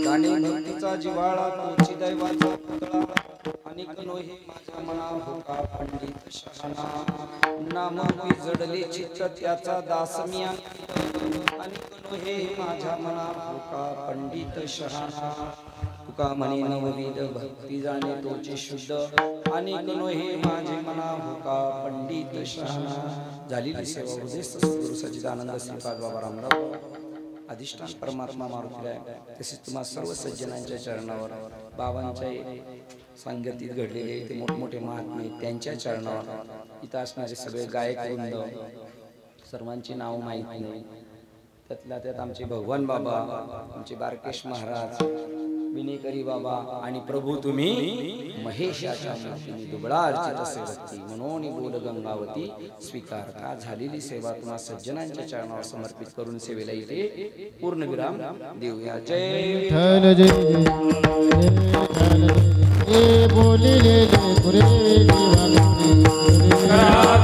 गाणे भक्तीचा जिव्हाळा तोची दैवाचा पुतळा आणि कनोहे माझ्या मना होका पंडित शहाणा नामावी जडले चित्त त्याचा दास मी आणि कनोहे माझ्या मना होका पंडित शहाणा तुका म्हणे नवविध भक्ती जाणे तोचे शुद्ध आणि कनोहे माझे मना होका पंडित शहाणा झालेली सेवा हृदय सद्गुरु सच्चिदानंद श्रीपाद बाबा रामराव अधिष्ठान परमात्मा मारुतीला तसेच तुम्हा सर्व सज्जनांच्या चरणावर बाबांच्या संगतीत घडलेले ते मोठमोठे महात्मे त्यांच्या चरणावर इथं असणारे सगळे गायक वृंद सर्वांची नाव माहीत नाही त्यातल्या त्यात आमचे भगवान बाबा आमचे बारकेश महाराज विनेकरी बाबा आणि प्रभू तुम्ही महेशाच्या मूर्तीने दुबळा अर्चित असे भक्ती म्हणून बोल गंगावती स्वीकार का झालेली सेवा तुम्हा सज्जनांच्या चरणावर समर्पित करून सेवेला इथे पूर्णविराम देऊया जय ठल जय ठल ए बोलिले पुरे दिवागुरी